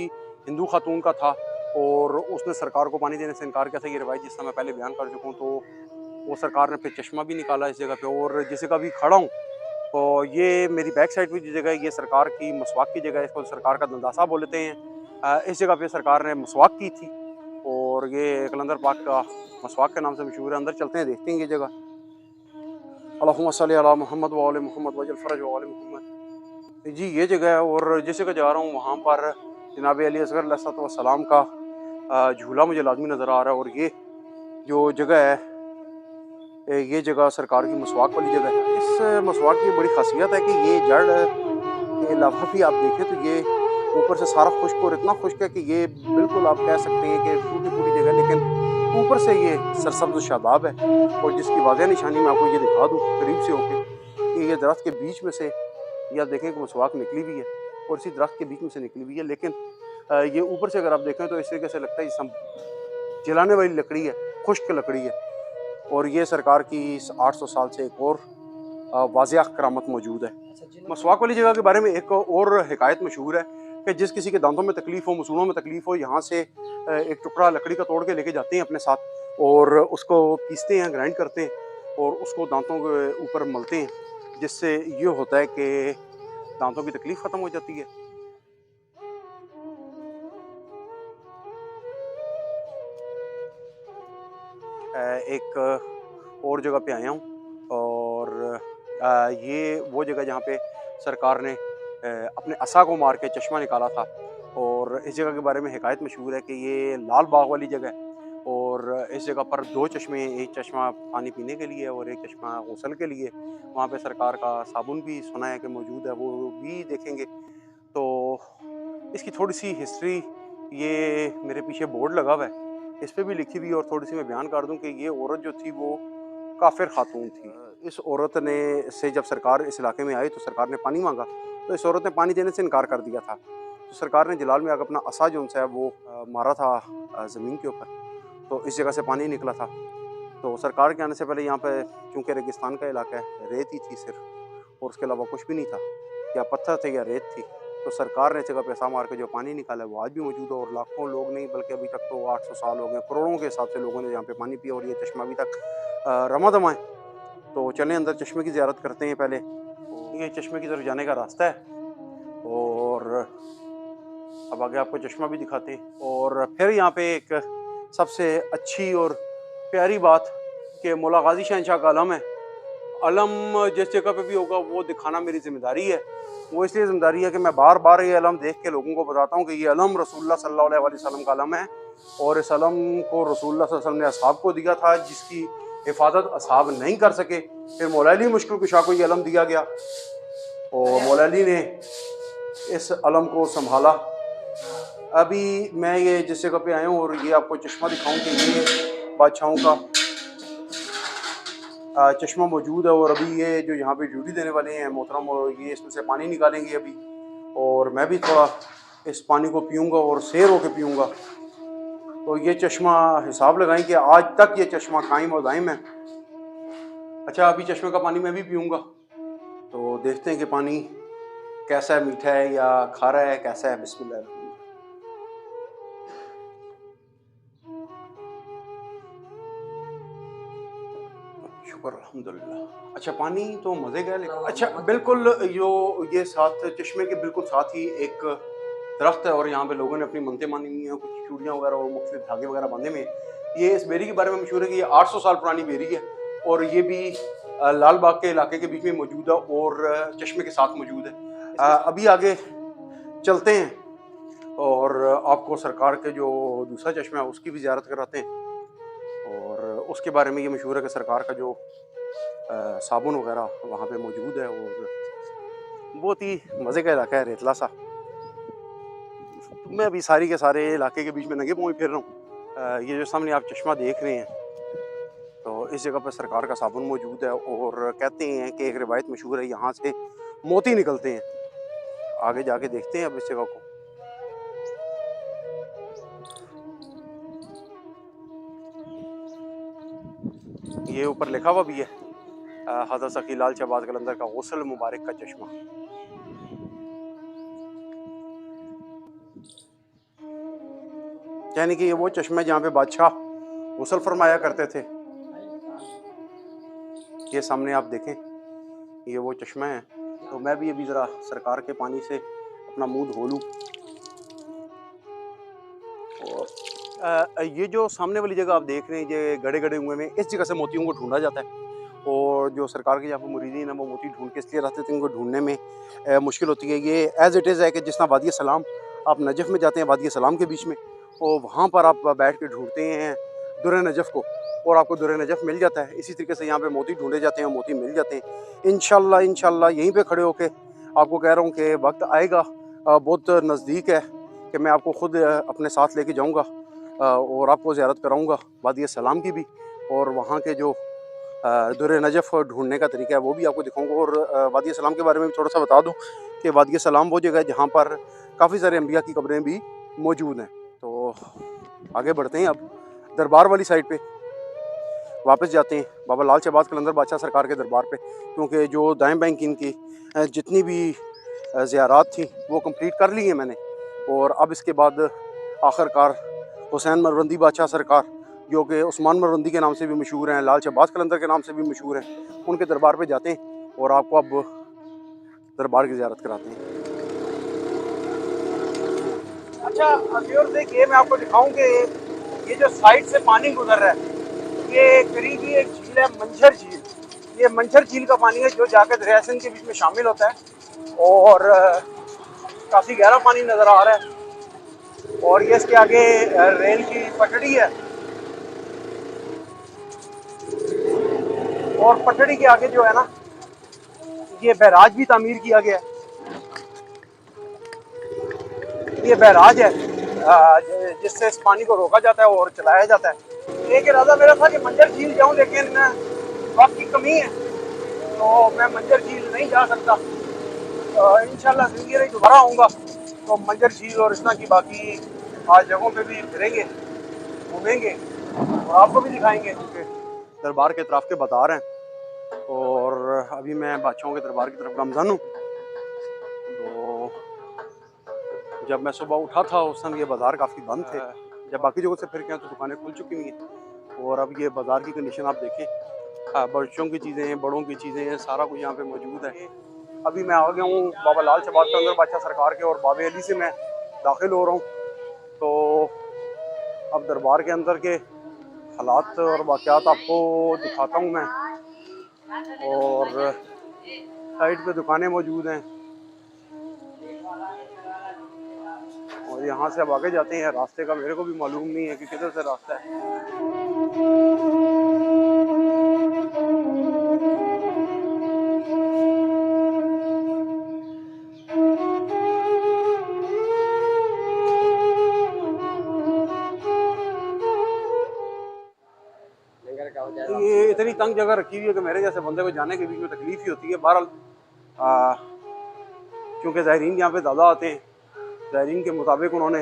हिंदू खातून का था और उसने सरकार को पानी देने से इनकार किया था। ये रवायत जिसका मैं पहले बयान कर चुका हूँ। तो वो सरकार ने फिर चश्मा भी निकाला इस जगह पे। और जिस जगह भी खड़ा हूँ तो ये मेरी बैक साइड पे जो जगह है ये सरकार की मसवाक की जगह है। इसको सरकार का दंदासा बोलते हैं। इस जगह पे सरकार ने मसवाक की थी और ये कलंदर पाक का मसवाक के नाम से मशहूर है। अंदर चलते हैं, देखते हैं ये जगह। अल्लाहुम्मा सल्ली अला मुहम्मद व आले मुहम्मद वजल फरज व आले मुहम्मद। जी ये जगह है और जिस जगह जा रहा हूँ वहाँ पर जनाब अली असगर अलैहिस्सलाम का झूला मुझे लाजमी नज़र आ रहा है। और ये जो जगह है ये जगह सरकार की मसवाक वाली जगह है। इस मसवाक की बड़ी खासियत है कि ये जड़ के अलावा भी आप देखें तो ये ऊपर से सारा खुश्क और इतना खुश्क है कि ये बिल्कुल आप कह सकते हैं कि टूटी फूटी जगह, लेकिन ऊपर से ये सरसब्ज़ शादाब है। और जिसकी वाज़ह निशानी मैं आपको ये दिखा दूँ करीब से होके कि ये दरख्त के बीच में से ये आप देखें कि मसवाक निकली हुई है और इसी दरख्त के बीच में से निकली हुई है। लेकिन ये ऊपर से अगर आप देखें तो इस तरीके से लगता है जैसे जलाने वाली लकड़ी है, खुश्क लकड़ी है। और ये सरकार की इस 800 साल से एक और वाज़िया करामत मौजूद है। मसवाक वाली जगह के बारे में एक और हिकायत मशहूर है कि जिस किसी के दांतों में तकलीफ़ हो, मसूड़ों में तकलीफ़ हो, यहाँ से एक टुकड़ा लकड़ी का तोड़ के लेके जाते हैं अपने साथ और उसको पीसते हैं, ग्राइंड करते हैं और उसको दांतों के ऊपर मलते हैं, जिससे ये होता है कि दांतों की तकलीफ़ ख़त्म हो जाती है। एक और जगह पे आया हूँ और ये वो जगह जहाँ पे सरकार ने अपने असा को मार के चश्मा निकाला था। और इस जगह के बारे में हिकायत मशहूर है कि ये लाल बाग वाली जगह है और इस जगह पर 2 चश्मे, एक चश्मा पानी पीने के लिए और एक चश्मा गुस्ल के लिए। वहाँ पे सरकार का साबुन भी सुना है कि मौजूद है, वो भी देखेंगे। तो इसकी थोड़ी सी हिस्ट्री ये मेरे पीछे बोर्ड लगा हुआ है, इस पे भी लिखी हुई है और थोड़ी सी मैं बयान कर दूं कि ये औरत जो थी वो काफिर खातून थी। इस औरत ने से जब सरकार इस इलाके में आई तो सरकार ने पानी मांगा, तो इस औरत ने पानी देने से इनकार कर दिया था। तो सरकार ने जलाल में आकर अपना असा जो है वो मारा था ज़मीन के ऊपर, तो इस जगह से पानी निकला था। तो सरकार के आने से पहले यहाँ पे चूँकि रेगिस्तान का इलाका है, रेत ही थी सिर्फ और उसके अलावा कुछ भी नहीं था, या पत्थर थे या रेत थी। तो सरकार ने जगह पैसा मार के जो पानी निकाला है वो आज भी मौजूद है और लाखों लोग नहीं बल्कि अभी तक तो 800 साल हो गए, करोड़ों के हिसाब से लोगों ने यहाँ पे पानी पिया और ये चश्मा अभी तक रमा-दमा है। तो चलें अंदर चश्मे की ज़ियारत करते हैं पहले। ये चश्मे की तरफ जाने का रास्ता है और अब आगे आपको चश्मा भी दिखाते हैं। और फिर यहाँ पे एक सबसे अच्छी और प्यारी बात कि मौला गाजी शहनशाह का अलम है। अलम जिस जगह पे भी होगा वो दिखाना मेरी जिम्मेदारी है। वो इसलिए जिम्मेदारी है कि मैं बार बार ये अलम देख के लोगों को बताता हूँ कि ये अलम रसूलुल्लाह सल्लल्लाहु अलैहि वसल्लम का अलम है और इस अलम को रसूलुल्लाह सल्लल्लाहु अलैहि वसल्लम ने असहाब को दिया था, जिसकी हिफाजत असहाब नहीं कर सके। फिर मौला अली मुश्किल कुशा को ये अलम दिया गया और मौला अली ने इस अलम को संभाला। अभी मैं ये जिस जगह पे आया हूँ और ये आपको चश्मा दिखाऊँ कि ये बादशाहों का चश्मा मौजूद है। और अभी ये जो यहाँ पे ड्यूटी देने वाले हैं मोहतरम, ये इसमें से पानी निकालेंगे अभी और मैं भी थोड़ा इस पानी को पीऊँगा और सैर होकर पीऊँगा। तो ये चश्मा हिसाब लगाएं कि आज तक ये चश्मा कायम और दायम है। अच्छा, अभी चश्मे का पानी मैं भी पीऊँगा, तो देखते हैं कि पानी कैसा है, मीठा है या खारा है, कैसा है। बिस्मिल्लाह। शुक्र अल्हम्दुलिल्लाह। अच्छा, पानी तो मज़े का है, लेकिन अच्छा बिल्कुल ये साथ चश्मे के बिल्कुल साथ ही एक दरख्त है और यहाँ पे लोगों ने अपनी मनतें मानी हुई हैं, कुछ चूड़ियाँ वगैरह और मुख्तलिफ धागे वगैरह बांधे हुए हैं। ये इस बेरी के बारे में मशहूर है कि ये 800 साल पुरानी बेरी है और ये भी लाल बाग के इलाके के बीच में मौजूद है और चश्मे के साथ मौजूद है। अभी आगे चलते हैं और आपको सरकार के जो दूसरा चश्मा है उसकी भी ज़ियारत कराते हैं। और उसके बारे में ये मशहूर है कि सरकार का जो साबुन वगैरह वहाँ पे मौजूद है और बहुत ही मज़े का इलाका है, रेतला सा। मैं अभी सारी के सारे इलाके के बीच में नंगे पाँव फिर रहा हूँ। ये जो सामने आप चश्मा देख रहे हैं, तो इस जगह पर सरकार का साबुन मौजूद है और कहते हैं कि एक रिवायत मशहूर है यहाँ से मोती निकलते हैं। आगे जाके देखते हैं अब इस जगह को। ये ऊपर लिखा हुआ भी है हज़रत सखी लाल शहबाज कलंदर का गुस्ल मुबारक का चश्मा। यानी कि ये वो चश्मा जहाँ पे बादशाह गुस्ल फरमाया करते थे। ये सामने आप देखें, ये वो चश्मा है। तो मैं भी अभी ज़रा सरकार के पानी से अपना मुंह धो लूँ। और ये जो सामने वाली जगह आप देख रहे हैं, ये गड़े गड़े हुए में, इस जगह से मोतियों को ढूंढा जाता है। और जो सरकार के यहाँ पर मुरीदीन है वो मोती ढूंढ के इसलिए रहते थे, इनको ढूंढने में मुश्किल होती है। ये एज़ इट इज़ है कि जिस तरह वादी सलाम, आप नजफ़ में जाते हैं वादी सलाम के बीच में, और वहाँ पर आप बैठ के ढूंढते हैं दुर नजफ़ को और आपको दुर नजफ़ मिल जाता है। इसी तरीके से यहाँ पे मोती ढूंढे जाते हैं, मोती मिल जाते हैं। इंशाल्लाह यहीं पे खड़े होके आपको कह रहा हूँ कि वक्त आएगा, बहुत नज़दीक है, कि मैं आपको ख़ुद अपने साथ लेके जाऊँगा और आपको ज़ियारत कराऊँगा वादी सलाम की भी, और वहाँ के जो दुर नजफ़ ढूंढने का तरीका है वो भी आपको दिखाऊँगा। और वादी सलाम के बारे में भी थोड़ा सा बता दूँ कि वादी सलाम वो जगह है जहाँ पर काफ़ी सारे अम्बिया की कब्रें भी मौजूद हैं। तो आगे बढ़ते हैं, अब दरबार वाली साइड पे वापस जाते हैं, बाबा लाल शहबाज कलंदर बादशाह सरकार के दरबार पे, क्योंकि जो दाएं बाएं इनकी जितनी भी ज़ियारात थी वो कंप्लीट कर ली हैं मैंने। और अब इसके बाद आखिरकार हुसैन मरवंदी बादशाह सरकार, जो कि उस्मान मरवंदी के नाम से भी मशहूर हैं, लाल शहबाज कलंदर के नाम से भी मशहूर हैं, उनके दरबार पे जाते हैं और आपको अब दरबार की ज़ियारत कराते हैं। अच्छा व्यूअर्स, देखिए मैं आपको दिखाऊं कि ये जो साइड से पानी गुजर रहा है, ये करीबी एक झील है, मंझर झील। ये मंझर झील का पानी है जो जाकर दरिया सिंध के बीच में शामिल होता है और काफ़ी गहरा पानी नज़र आ रहा है। और ये इसके आगे रेल की पटड़ी है और पटड़ी के आगे जो है ना, ये बैराज भी तामीर किया गया है। ये बैराज है जिससे इस पानी को रोका जाता है और चलाया जाता है। एक इरादा मेरा था कि मंझर झील जाऊं, लेकिन वक्त की कमी है तो मैं मंझर झील नहीं जा सकता। इंशाल्लाह ज़िंदगी में दोबारा आऊँगा तो मंझर झील और इस तरह की बाकी आज जगहों पे भी फिरेंगे, घूमेंगे और आपको भी दिखाएंगे, क्योंकि दरबार के तरफ के बाजार हैं। और अभी मैं बादशाहों के दरबार की तरफ गामज़न हूँ। तो जब मैं सुबह उठा था उस समय ये बाज़ार काफ़ी बंद थे। जब बाकी जगहों से फिर के तो दुकानें खुल चुकी हुई हैं। और अब ये बाज़ार की कंडीशन आप देखें, बच्चों की चीज़ें, बड़ों की चीज़ें, सारा कुछ यहाँ पे मौजूद है। अभी मैं आ गया हूँ बाबा लाल शहबाज कलंदर बादशाह सरकार के और बाबे अली से मैं दाखिल हो रहा हूँ। तो अब दरबार के अंदर के हालात और वाक़यात आपको दिखाता हूँ मैं। और साइड पे दुकानें मौजूद हैं और यहाँ से अब आगे जाते हैं। रास्ते का मेरे को भी मालूम नहीं है कि किधर से रास्ता है। ये इतनी तंग जगह रखी हुई है कि मेरे जैसे बंदे को जाने के बीच में तकलीफ ही होती है। बहरहाल क्योंकि ज़ायरीन यहाँ पे ज़्यादा आते हैं, ज़ायरीन के मुताबिक उन्होंने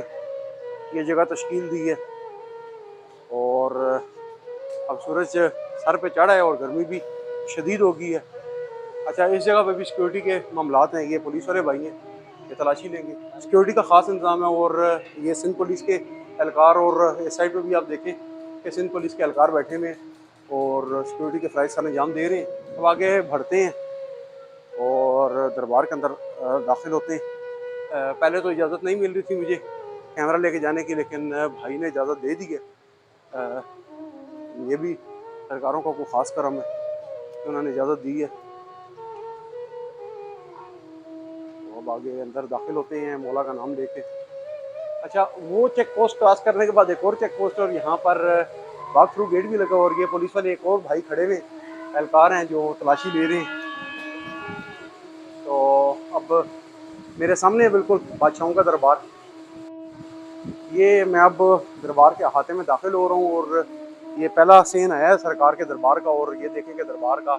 ये जगह तश्कील दी है। और अब सूरज सर पे चढ़ा है और गर्मी भी शदीद हो गई है। अच्छा, इस जगह पे भी सिक्योरिटी के मामलात हैं। ये पुलिस वाले भाई हैं, ये तलाशी लेंगे। सिक्योरिटी का ख़ास इंतज़ाम है। और ये सिंध पुलिस के एहलकार, और इस साइड पे भी आप देखें कि सिंध पुलिस के एहलकार बैठे हुए हैं और सिक्योरिटी के फ़राइज़ सर अंजाम दे रहे हैं। अब आगे बढ़ते हैं और दरबार के अंदर दाखिल होते हैं। पहले तो इजाज़त नहीं मिल रही थी मुझे कैमरा लेके जाने की, लेकिन भाई ने इजाज़त दे दी है। ये भी सरकारों का कोई ख़ास करम है कि उन्होंने इजाज़त दी है। तो अब आगे अंदर दाखिल होते हैं मौला का नाम लेके। अच्छा, वो चेक पोस्ट क्रॉस करने के बाद एक और चेक पोस्ट, और यहाँ पर वॉक थ्रू गेट भी लगा, और ये पुलिस वाले एक और भाई खड़े हुए एहलकार हैं जो तलाशी ले रहे हैं। तो अब मेरे सामने बिल्कुल बादशाहों का दरबार, ये मैं अब दरबार के अहाते में दाखिल हो रहा हूँ। और ये पहला सीन आया है सरकार के दरबार का, और ये देखें कि दरबार का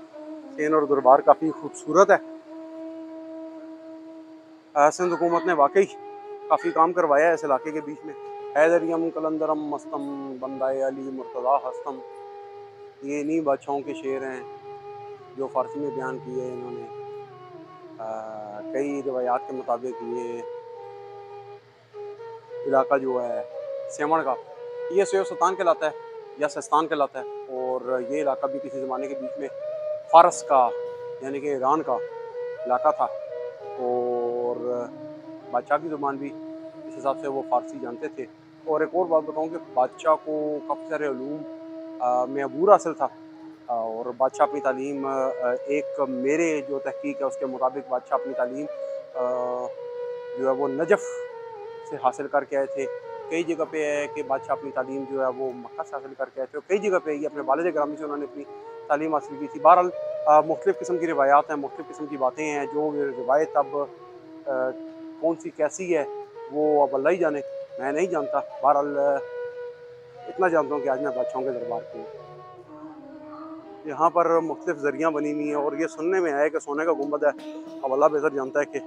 सीन और दरबार काफ़ी खूबसूरत है। सिंध हुकूमत ने वाकई काफ़ी काम करवाया है इस इलाके के बीच में। हैदरियम कलंदरम मस्तम बंदाए अली मुर्तज़ा हस्तम, ये इन्हीं बादशाहों के शेर हैं जो फ़ारसी में बयान किए इन्होंने। कई रिवायात के मुताबिक ये इलाका जो है सेमण का, ये सेव सुल्तान कहलाता है या सस्तान कहलाता है। और ये इलाका भी किसी ज़माने के बीच में फ़ारस का यानी कि ईरान का इलाका था। और बादशाह की ज़ुबान भी इस हिसाब से वो फ़ारसी जानते थे। और एक और बात बताऊँ कि बादशाह को काफ़ी सारे उलूम में अबूर हासिल था। और बादशाह अपनी तालीम एक मेरे जो तहकीक है उसके मुताबिक बादशाह अपनी तालीम जो है वो नजफ़ से हासिल करके आए थे। कई जगह पे है कि बादशाह अपनी तालीम जो है वो मक्का से हासिल करके आए थे, और कई जगह पे ये अपने वालिद ग्रामी से उन्होंने अपनी तालीम हासिल की थी। बहरहाल मुख्तलिफ़ किस्म की रिवायात हैं, मुख्तलिफ़ किस्म की बातें हैं। जो रिवायत अब कौन सी कैसी है वो अब अल्लाह ही जाने, मैं नहीं जानता। बहरहाल इतना जानता हूँ कि आज मैं बादशाहों के दरबार पे हूँ। यहाँ पर मुख्तलिफ़ ज़रियाँ बनी हुई हैं, और ये सुनने में आया है कि सोने का गुंबद है। अब अल्लाह बेहतर जानता है कि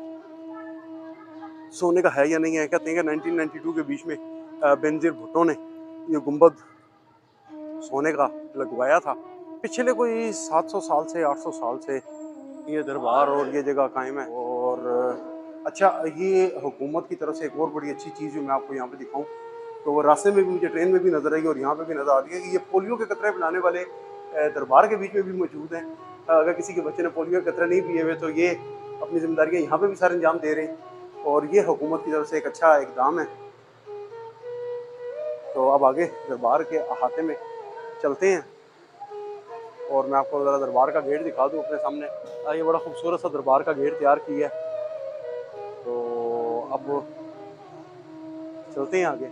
सोने का है या नहीं है। कहते हैं कि 1992 के बीच में बेनज़ीर भुट्टो ने ये गुंबद सोने का लगवाया था। पिछले कोई 700 साल से 800 साल से ये दरबार और ये जगह कायम है। और अच्छा, ये हुकूमत की तरफ से एक और बड़ी अच्छी चीज़ जो मैं आपको यहाँ पे दिखाऊँ, तो वो रास्ते में भी मुझे ट्रेन में भी नज़र आई और यहाँ पे भी नज़र आ रही है कि ये पोलियो के कतरे पिलाने वाले दरबार के बीच में भी मौजूद हैं। अगर किसी के बच्चे ने पोलियो के कतरे नहीं पिए हुए तो ये अपनी ज़िम्मेदारियाँ यहाँ पे भी सर अंजाम दे रहे हैं, और ये हुकूमत की तरफ से एक अच्छा इकदाम है। तो अब आगे दरबार के अहाते में चलते हैं और मैं आपको ज़रा दरबार का गेट दिखा दूँ अपने सामने। ये बड़ा खूबसूरत सा दरबार का गेट तैयार किया है। तो अब चलते हैं आगे।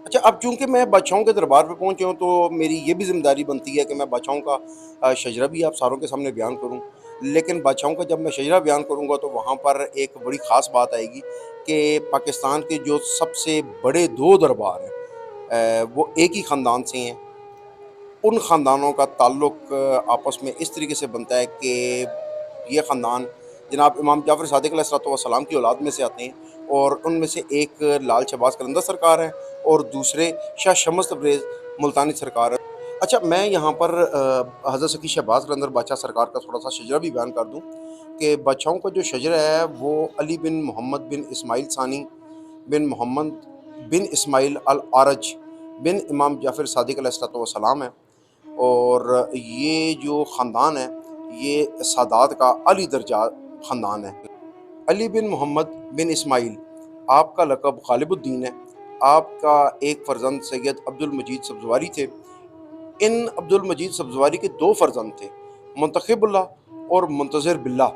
अच्छा, अब चूँकि मैं बादशाहों के दरबार पे पहुँचा हूँ, तो मेरी ये भी ज़िम्मेदारी बनती है कि मैं बादशाहों का शजरा भी आप सारों के सामने बयान करूँ। लेकिन बादशाहों का जब मैं शजरा बयान करूँगा तो वहाँ पर एक बड़ी ख़ास बात आएगी कि पाकिस्तान के जो सबसे बड़े 2 दरबार हैं वो एक ही ख़ानदान से हैं। उन ख़ानदानों का ताल्लुक़ आपस में इस तरीके से बनता है कि ये ख़ानदान जनाब इमाम जाफ़र सादिक़ अलैहिस्सलाम की औलाद में से आते हैं, और उनमें से एक लाल शहबाज़ कलंदर सरकार हैं और दूसरे शाह शम्स तबरेज़ मुल्तानी सरकार हैं। अच्छा, मैं यहाँ पर हज़रत सकी शहबाज़ कलंदर बादशाह सरकार का थोड़ा-सा शजरा भी बयान कर दूँ कि बादशाहों का जो शजरा है वो अली बिन मोहम्मद बिन इस्माइल सानी बिन मोहम्मद बिन इस्माइल अल आरज बिन इमाम जाफ़र सादिक़ अलैहिस्सलाम है। और ये जो ख़ानदान है ये सादात का अली दर्जा ख़ानदान है। अली बिन मोहम्मद बिन इस्माइल, आपका लक़ब ग़ालिबुद्दीन है। आपका एक फ़र्ज़ंद सैयद अब्दुल मजीद सब्ज़वारी थे। इन अब्दुल मजीद सब्ज़वारी के 2 फ़र्ज़ंद थे, मुंतखिबुल्लाह और मुंतज़िर बिल्लाह।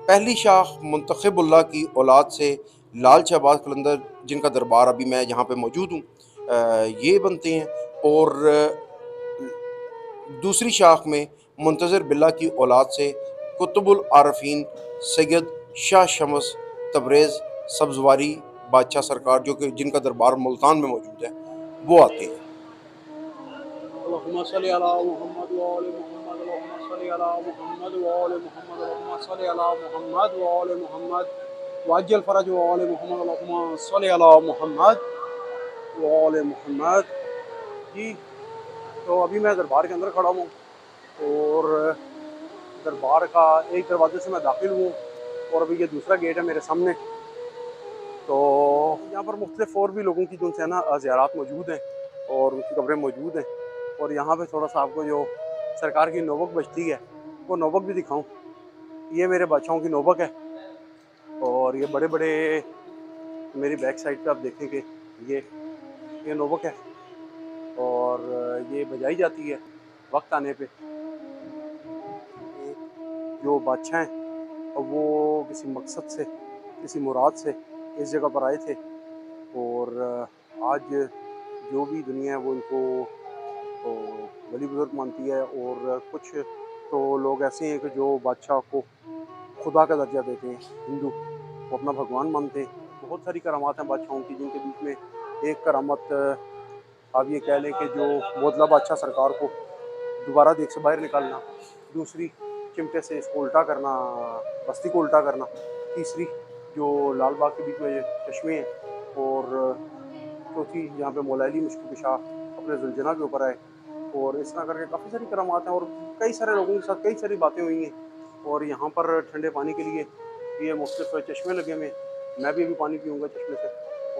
पहली शाख मुंतखिबुल्लाह की औलाद से लाल शहबाज़ कलंदर, जिनका दरबार अभी मैं यहाँ पे मौजूद हूँ, ये बनते हैं। और दूसरी शाख में मुंतज़िर बिल्लाह की औलाद से कुतुबुल आरफ़ीन सैयद शाह शम्स तबरेज़ सब्ज़वारी बादशाह सरकार, जो कि जिनका दरबार मुल्तान में मौजूद है, वो आते हैं। अल्लाहुम्मा सल्लि अला मुहम्मद व आले मुहम्मद, अल्लाहुम्मा सल्लि अला मुहम्मद व आले मुहम्मद, अल्लाहुम्मा सल्लि अला मुहम्मद व आले मुहम्मद, वाजल फ़रज व आले मोहम्मद अल्लाहुम्मा सल्लि अला मोहम्मद व आले मोहम्मद। जी, तो अभी मैं दरबार के अंदर खड़ा हूँ और दरबार का एक दरवाजे से मैं दाखिल हुआ और अभी ये दूसरा गेट है मेरे सामने। तो यहाँ पर मुख्तलिफ और भी लोगों की जो है ना ज़ियारात मौजूद हैं और उनकी कब्रें मौजूद हैं। और यहाँ पे थोड़ा सा आपको जो सरकार की नोबक बजती है वो नोबक भी दिखाऊं। ये मेरे बादशाहों की नोबक है और ये बड़े बड़े मेरी बैक साइड पे आप देखेंगे ये नोबक है और ये बजाई जाती है वक्त आने पे। जो बादशाह हैं और वो किसी मकसद से किसी मुराद से इस जगह पर आए थे और आज जो भी दुनिया है वो इनको तो वली बुजुर्ग मानती है। और कुछ तो लोग ऐसे हैं कि जो बादशाह को खुदा का दर्जा देते हैं, हिंदू वो अपना भगवान मानते हैं। बहुत सारी करामात हैं बादशाहों की, जिनके बीच में एक करामत आप ये कह लें कि जो मोदला बादशाह सरकार को दोबारा देश से बाहर निकालना, दूसरी चिमटे से इसको उल्टा करना, बस्ती को उल्टा करना, तीसरी जो लाल बाग के बीच में चश्मे हैं और चौथी यहाँ पे मौला अली मुश्किल कुशा अपने जुलझना के ऊपर आए। और इस तरह करके काफ़ी सारी करामात हैं और कई सारे लोगों के साथ कई सारी बातें हुई हैं। और यहाँ पर ठंडे पानी के लिए ये मुख्तलिफ चश्मे लगे हुए हैं। मैं भी अभी पानी पीऊँगा चश्मे से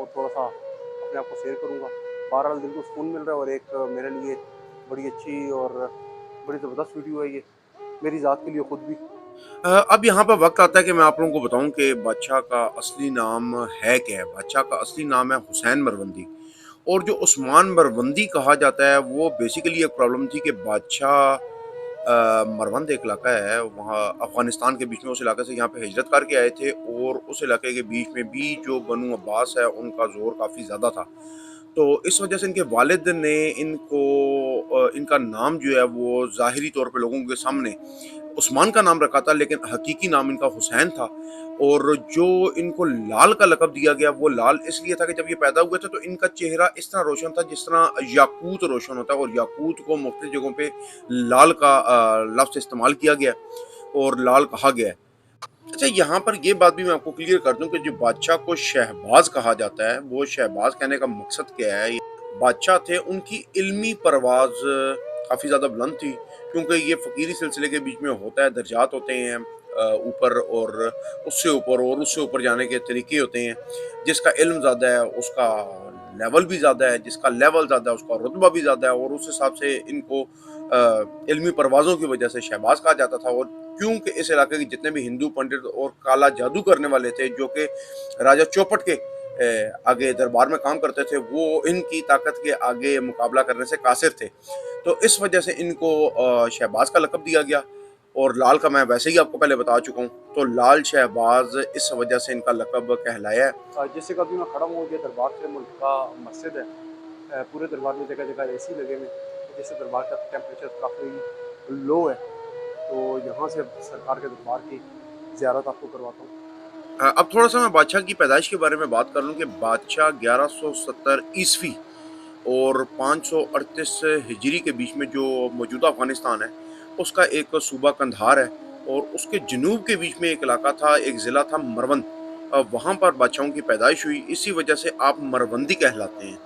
और थोड़ा सा अपने आप को सैर करूँगा। बहरहाल दिल को सुकून मिल रहा है और एक मेरे लिए बड़ी अच्छी और बड़ी ज़बरदस्त वीडियो है ये, मेरी ज़ात के लिए ख़ुद भी। अब यहाँ पर वक्त आता है कि मैं आप लोगों को बताऊं कि बादशाह का असली नाम है क्या है। बादशाह का असली नाम है हुसैन मरवंदी। और जो उस्मान मरवंदी कहा जाता है वो बेसिकली एक प्रॉब्लम थी कि बादशाह मरवंद एक इलाका है वहाँ अफगानिस्तान के बीच में, उस इलाके से यहाँ पे हिजरत करके आए थे और उस इलाके के बीच में भी जो बनु अब्बास है उनका जोर काफ़ी ज़्यादा था। तो इस वजह से इनके वालिद ने इनको इनका नाम जो है वो ज़ाहिरी तौर पे लोगों के सामने उस्मान का नाम रखा था, लेकिन हकीकी नाम इनका हुसैन था। और जो इनको लाल का लक़ब दिया गया वो लाल इसलिए था कि जब ये पैदा हुए थे तो इनका चेहरा इस तरह रोशन था जिस तरह याकूत रोशन होता है, और याकूत को मुख्तलिफ जगहों पे लाल का लफ्ज़ इस्तेमाल किया गया और लाल कहा गया है। अच्छा, यहाँ पर ये बात भी मैं आपको क्लियर कर दूं कि जो बादशाह को शहबाज कहा जाता है वो शहबाज कहने का मकसद क्या है। बादशाह थे, उनकी इल्मी परवाज काफ़ी ज़्यादा बुलंद थी, क्योंकि ये फ़कीरी सिलसिले के बीच में होता है, दर्जात होते हैं ऊपर और उससे ऊपर और उससे ऊपर जाने के तरीके होते हैं। जिसका इल्म ज़्यादा है उसका लेवल भी ज़्यादा है, जिसका लेवल ज़्यादा है उसका रुतबा भी ज़्यादा है, और उस हिसाब से इनको इल्मी परवाज़ों की वजह से शहबाज कहा जाता था। और क्योंकि इस इलाके के जितने भी हिंदू पंडित और काला जादू करने वाले थे जो कि राजा चौपट के आगे दरबार में काम करते थे, वो इनकी ताकत के आगे मुकाबला करने से कासिर थे। तो इस वजह से इनको शहबाज का लक़ब दिया गया। और लाल का मैं वैसे ही आपको पहले बता चुका हूँ, तो लाल शहबाज इस वजह से इनका लक़ब कहलाया है। जैसे कभी मैं खड़ा हूँ, ये दरबार के मुल्क का मस्जिद है। पूरे दरबार में जगह जगह एसी लगे हुए हैं, जिससे दरबार का टेम्परेचर काफ़ी लो है। तो यहाँ से सरकार के दरबार की ज़ियारत आपको करवाता हूँ। अब थोड़ा-सा मैं बादशाह की पैदाइश के बारे में बात कर लूँ कि बादशाह 1170 ईस्वी और 538 हिजरी के बीच में जो मौजूदा अफ़गानिस्तान है, उसका एक सूबा कंधार है, और उसके जनूब के बीच में एक इलाका था, एक ज़िला था मरवंद। वहाँ पर बादशाहों की पैदाइश हुई, इसी वजह से आप मरवंदी कहलाते हैं।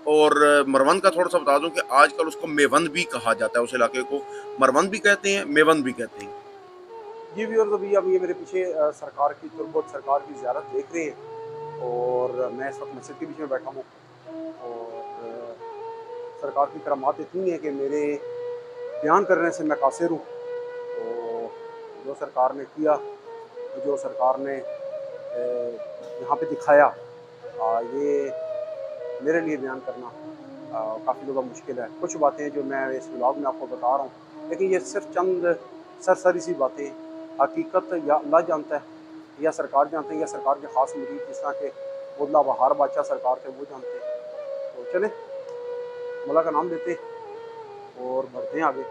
और मरवंद का थोड़ा-सा बता दूँ कि आजकल उसको मेवंद भी कहा जाता है, उस इलाके को मरवंद भी कहते हैं, मेवंद भी कहते हैं। जी व्यूअर्स, अभी अब ये मेरे पीछे सरकार की तुरबत सरकार की ज़ियारत देख रहे हैं और मैं इस वक्त मस्जिद के बीच में बैठा हूँ। और सरकार की करामात इतनी है कि मेरे बयान करने से मैं कासिर हूँ। तो जो सरकार ने किया, जो सरकार ने यहाँ पे दिखाया, ये मेरे लिए बयान करना काफ़ी ज़्यादा मुश्किल है। कुछ बातें जो मैं इस व्लॉग में आपको बता रहा हूँ, लेकिन ये सिर्फ चंद सरसरी सी बातें। हकीकत या अल्लाह जानता है या सरकार जानते हैं या सरकार के ख़ास मुरीद जिस तरह के मुल्ला बहार बादशाह सरकार थे वो जानते हैं। तो चलें, मौला का नाम लेते हैं और बढ़ते हैं आगे।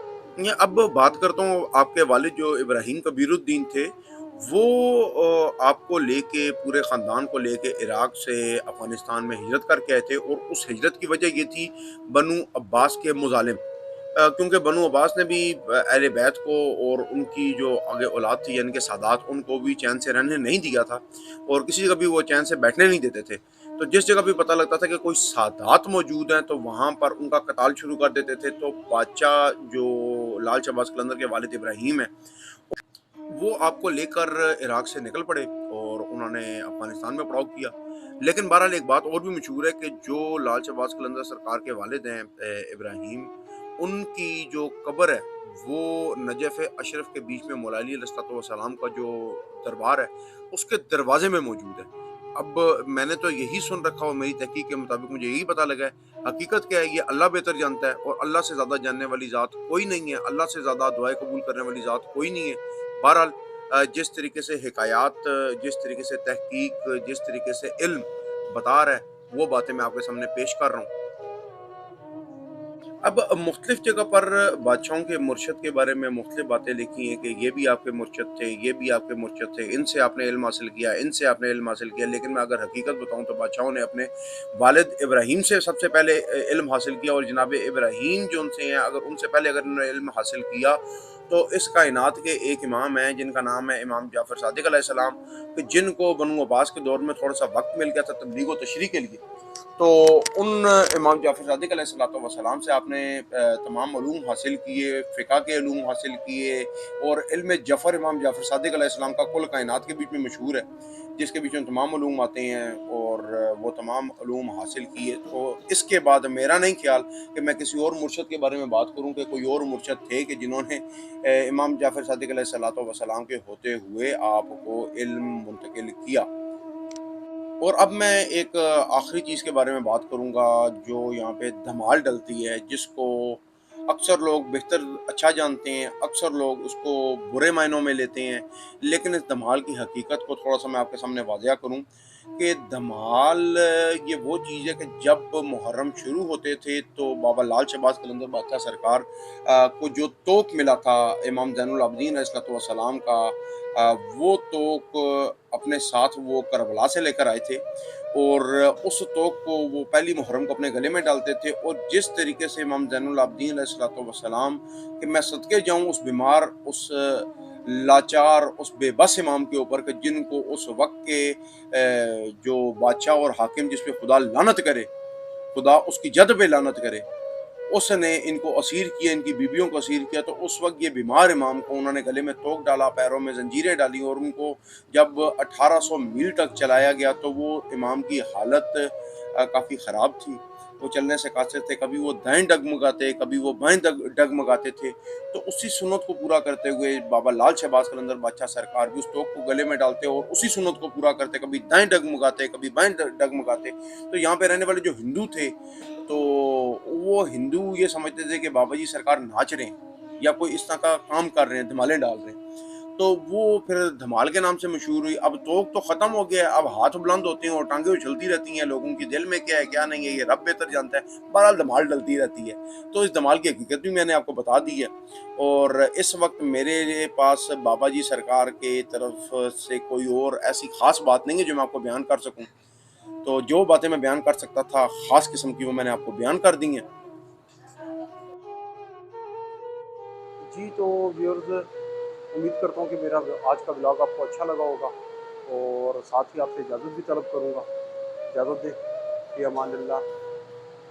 अब बात करता हूँ, आपके वालिद जो इब्राहिम कबीरुद्दीन थे, वो आपको लेके पूरे ख़ानदान को लेके इराक़ से अफ़गानिस्तान में हिजरत करके आए थे, और उस हिजरत की वजह ये थी बनु अब्बास के मुज़ालिम। क्योंकि बनु अब्बास ने भी अहले बैत को और उनकी जो आगे औलाद थी यानी कि सादात, उनको भी चैन से रहने नहीं दिया था और किसी जगह भी वो चैन से बैठने नहीं देते थे। तो जिस जगह भी पता लगता था कि कोई सादात मौजूद हैं तो वहाँ पर उनका कत्ल शुरू कर देते थे। तो बादशाह जो लाल शहबाज कलंदर के वालिद इब्राहिम हैं, वो आपको लेकर इराक से निकल पड़े और उन्होंने अफ़गानिस्तान में पड़ाव किया। लेकिन बहरहाल एक बात और भी मशहूर है कि जो लाल शहबाज कलंदर सरकार के वालिद हैं इब्राहिम, उनकी जो कब्र है वो नजफ़ अशरफ के बीच में मौला अली अलैहिस्सलाम का जो दरबार है, उसके दरवाज़े में मौजूद है। अब मैंने तो यही सुन रखा और मेरी तहकीक के मुताबिक मुझे यही पता लगा है। हकीकत क्या है ये अल्लाह बेहतर जानता है और अल्लाह से ज़्यादा जानने वाली ज़ात कोई नहीं है, अल्लाह से ज़्यादा दुआएँ कबूल करने वाली ज़ात कोई नहीं है। बहरहाल जिस तरीके से हिकायात, जिस तरीके से तहकीक, जिस तरीके से इल्म बता रहा है, वो बातें मैं आपके सामने पेश कर रहा हूँ। अब मुख्तलिफ जगह पर बादशाहों के मुर्शद के बारे में मुख्तलिफ बातें लिखी हैं कि ये भी आपके मुर्शद थे, ये भी आपके मुर्शद थे, इनसे आपने इल्म हासिल किया, इनसे आपने इल्म हासिल किया। लेकिन मैं अगर हकीकत बताऊँ तो बादशाहों ने अपने वालिद इब्राहीम से सबसे पहले इल्म हासिल किया और जनाब इब्राहीम जो उनसे हैं, अगर उनसे पहले अगर उन्होंने इल्म हासिल किया तो इस कायनात के एक इमाम हैं जिनका नाम है इमाम जाफ़र सादिक अलैहिस्सलाम, कि जिनको बनु अब्बास के दौर में थोड़ा-सा वक़्त मिल गया था तब्लीग व तशरीह के लिए। तो उन इमाम जाफ़र सादिक अलैहिस्सलाम से आपने तमाम उलूम हासिल किए, फ़िक़्ह के उलूम हासिल किए और इल्म जफ़र इमाम जाफ़र सादिक अलैहिस्सलाम का कुल कायनात के बीच में मशहूर है, जिसके बीच में तमाम उलूम आते हैं और वो तमाम उलूम हासिल किए। तो इसके बाद मेरा नहीं ख़्याल कि मैं किसी और मुर्शद के बारे में बात करूँ कि कोई और मुर्शद थे कि जिन्होंने इमाम जाफ़र सादिक अलैहिस्सलाम के होते हुए आपको इल्म मुंतकिल किया। और अब मैं एक आखिरी चीज़ के बारे में बात करूँगा जो यहाँ पे धमाल डलती है, जिसको अक्सर लोग बेहतर अच्छा जानते हैं, अक्सर लोग उसको बुरे मायनों में लेते हैं। लेकिन इस धमाल की हकीकत को थोड़ा-सा मैं आपके सामने वाज़िया करूँ कि धमाल ये वो चीज़ है कि जब मुहर्रम शुरू होते थे तो बाबा लाल शहबाज कलंदर बादशाह सरकार को जो तोप मिला था इमाम ज़ैनुल आबिदीन अलैहिस्सलाम का, वो तोप अपने साथ वो करबला से लेकर आए थे और उस तोप को वो पहली मुहर्रम को अपने गले में डालते थे और जिस तरीके से इमाम ज़ैनुल आबिदीन अलैहिस्सलाम कि मैं सदके जाऊँ उस बीमार, उस लाचार, उस बेबस इमाम के ऊपर कि जिनको उस वक़्त के जो बादशाह और हाकिम जिस पे खुदा लानत करे, खुदा उसकी जद पे लानत करे, उसने इनको असीर किया, इनकी बीवियों को असीर किया। तो उस वक़्त ये बीमार इमाम को उन्होंने गले में तोक डाला, पैरों में ज़ंजीरें डाली और उनको जब 1800 मील तक चलाया गया तो वो इमाम की हालत काफ़ी ख़राब थी। वो चलने से कासिर थे, कभी वो दाएँ डगमगाते, कभी वो बाएँ डगमगाते थे। तो उसी सुन्नत को पूरा करते हुए बाबा लाल शहबाज कलंदर बादशाह सरकार भी उस तोक को गले में डालते और उसी सुन्नत को पूरा करते, कभी दाएँ डगमगाते, कभी बाएँ डगमगाते। तो यहाँ पे रहने वाले जो हिंदू थे तो वो हिंदू ये समझते थे कि बाबा जी सरकार नाच रहे हैं या कोई इस तरह का काम कर रहे हैं, धमालें डाल रहे हैं। तो वो फिर धमाल के नाम से मशहूर हुई। अब तोप तो ख़त्म हो गया है, अब हाथ बुलंद होते हैं और टाँगें उछलती रहती हैं, लोगों के दिल में क्या है, क्या नहीं है, ये रब बेहतर जानता है। बहरहाल धमाल डलती रहती है। तो इस धमाल की हकीकत भी मैंने आपको बता दी है और इस वक़्त मेरे पास बाबा जी सरकार के तरफ से कोई और ऐसी ख़ास बात नहीं है जो मैं आपको बयान कर सकूँ। तो जो बातें मैं बयान कर सकता था, ख़ास किस्म की, वो मैंने आपको बयान कर दी हैं। जी, तो व्यूअर्स, उम्मीद करता हूँ कि मेरा आज का ब्लॉग आपको अच्छा लगा होगा और साथ ही आपसे इजाज़त भी तलब करूँगा। इजाज़त दें, फ़ी अमान अल्लाह।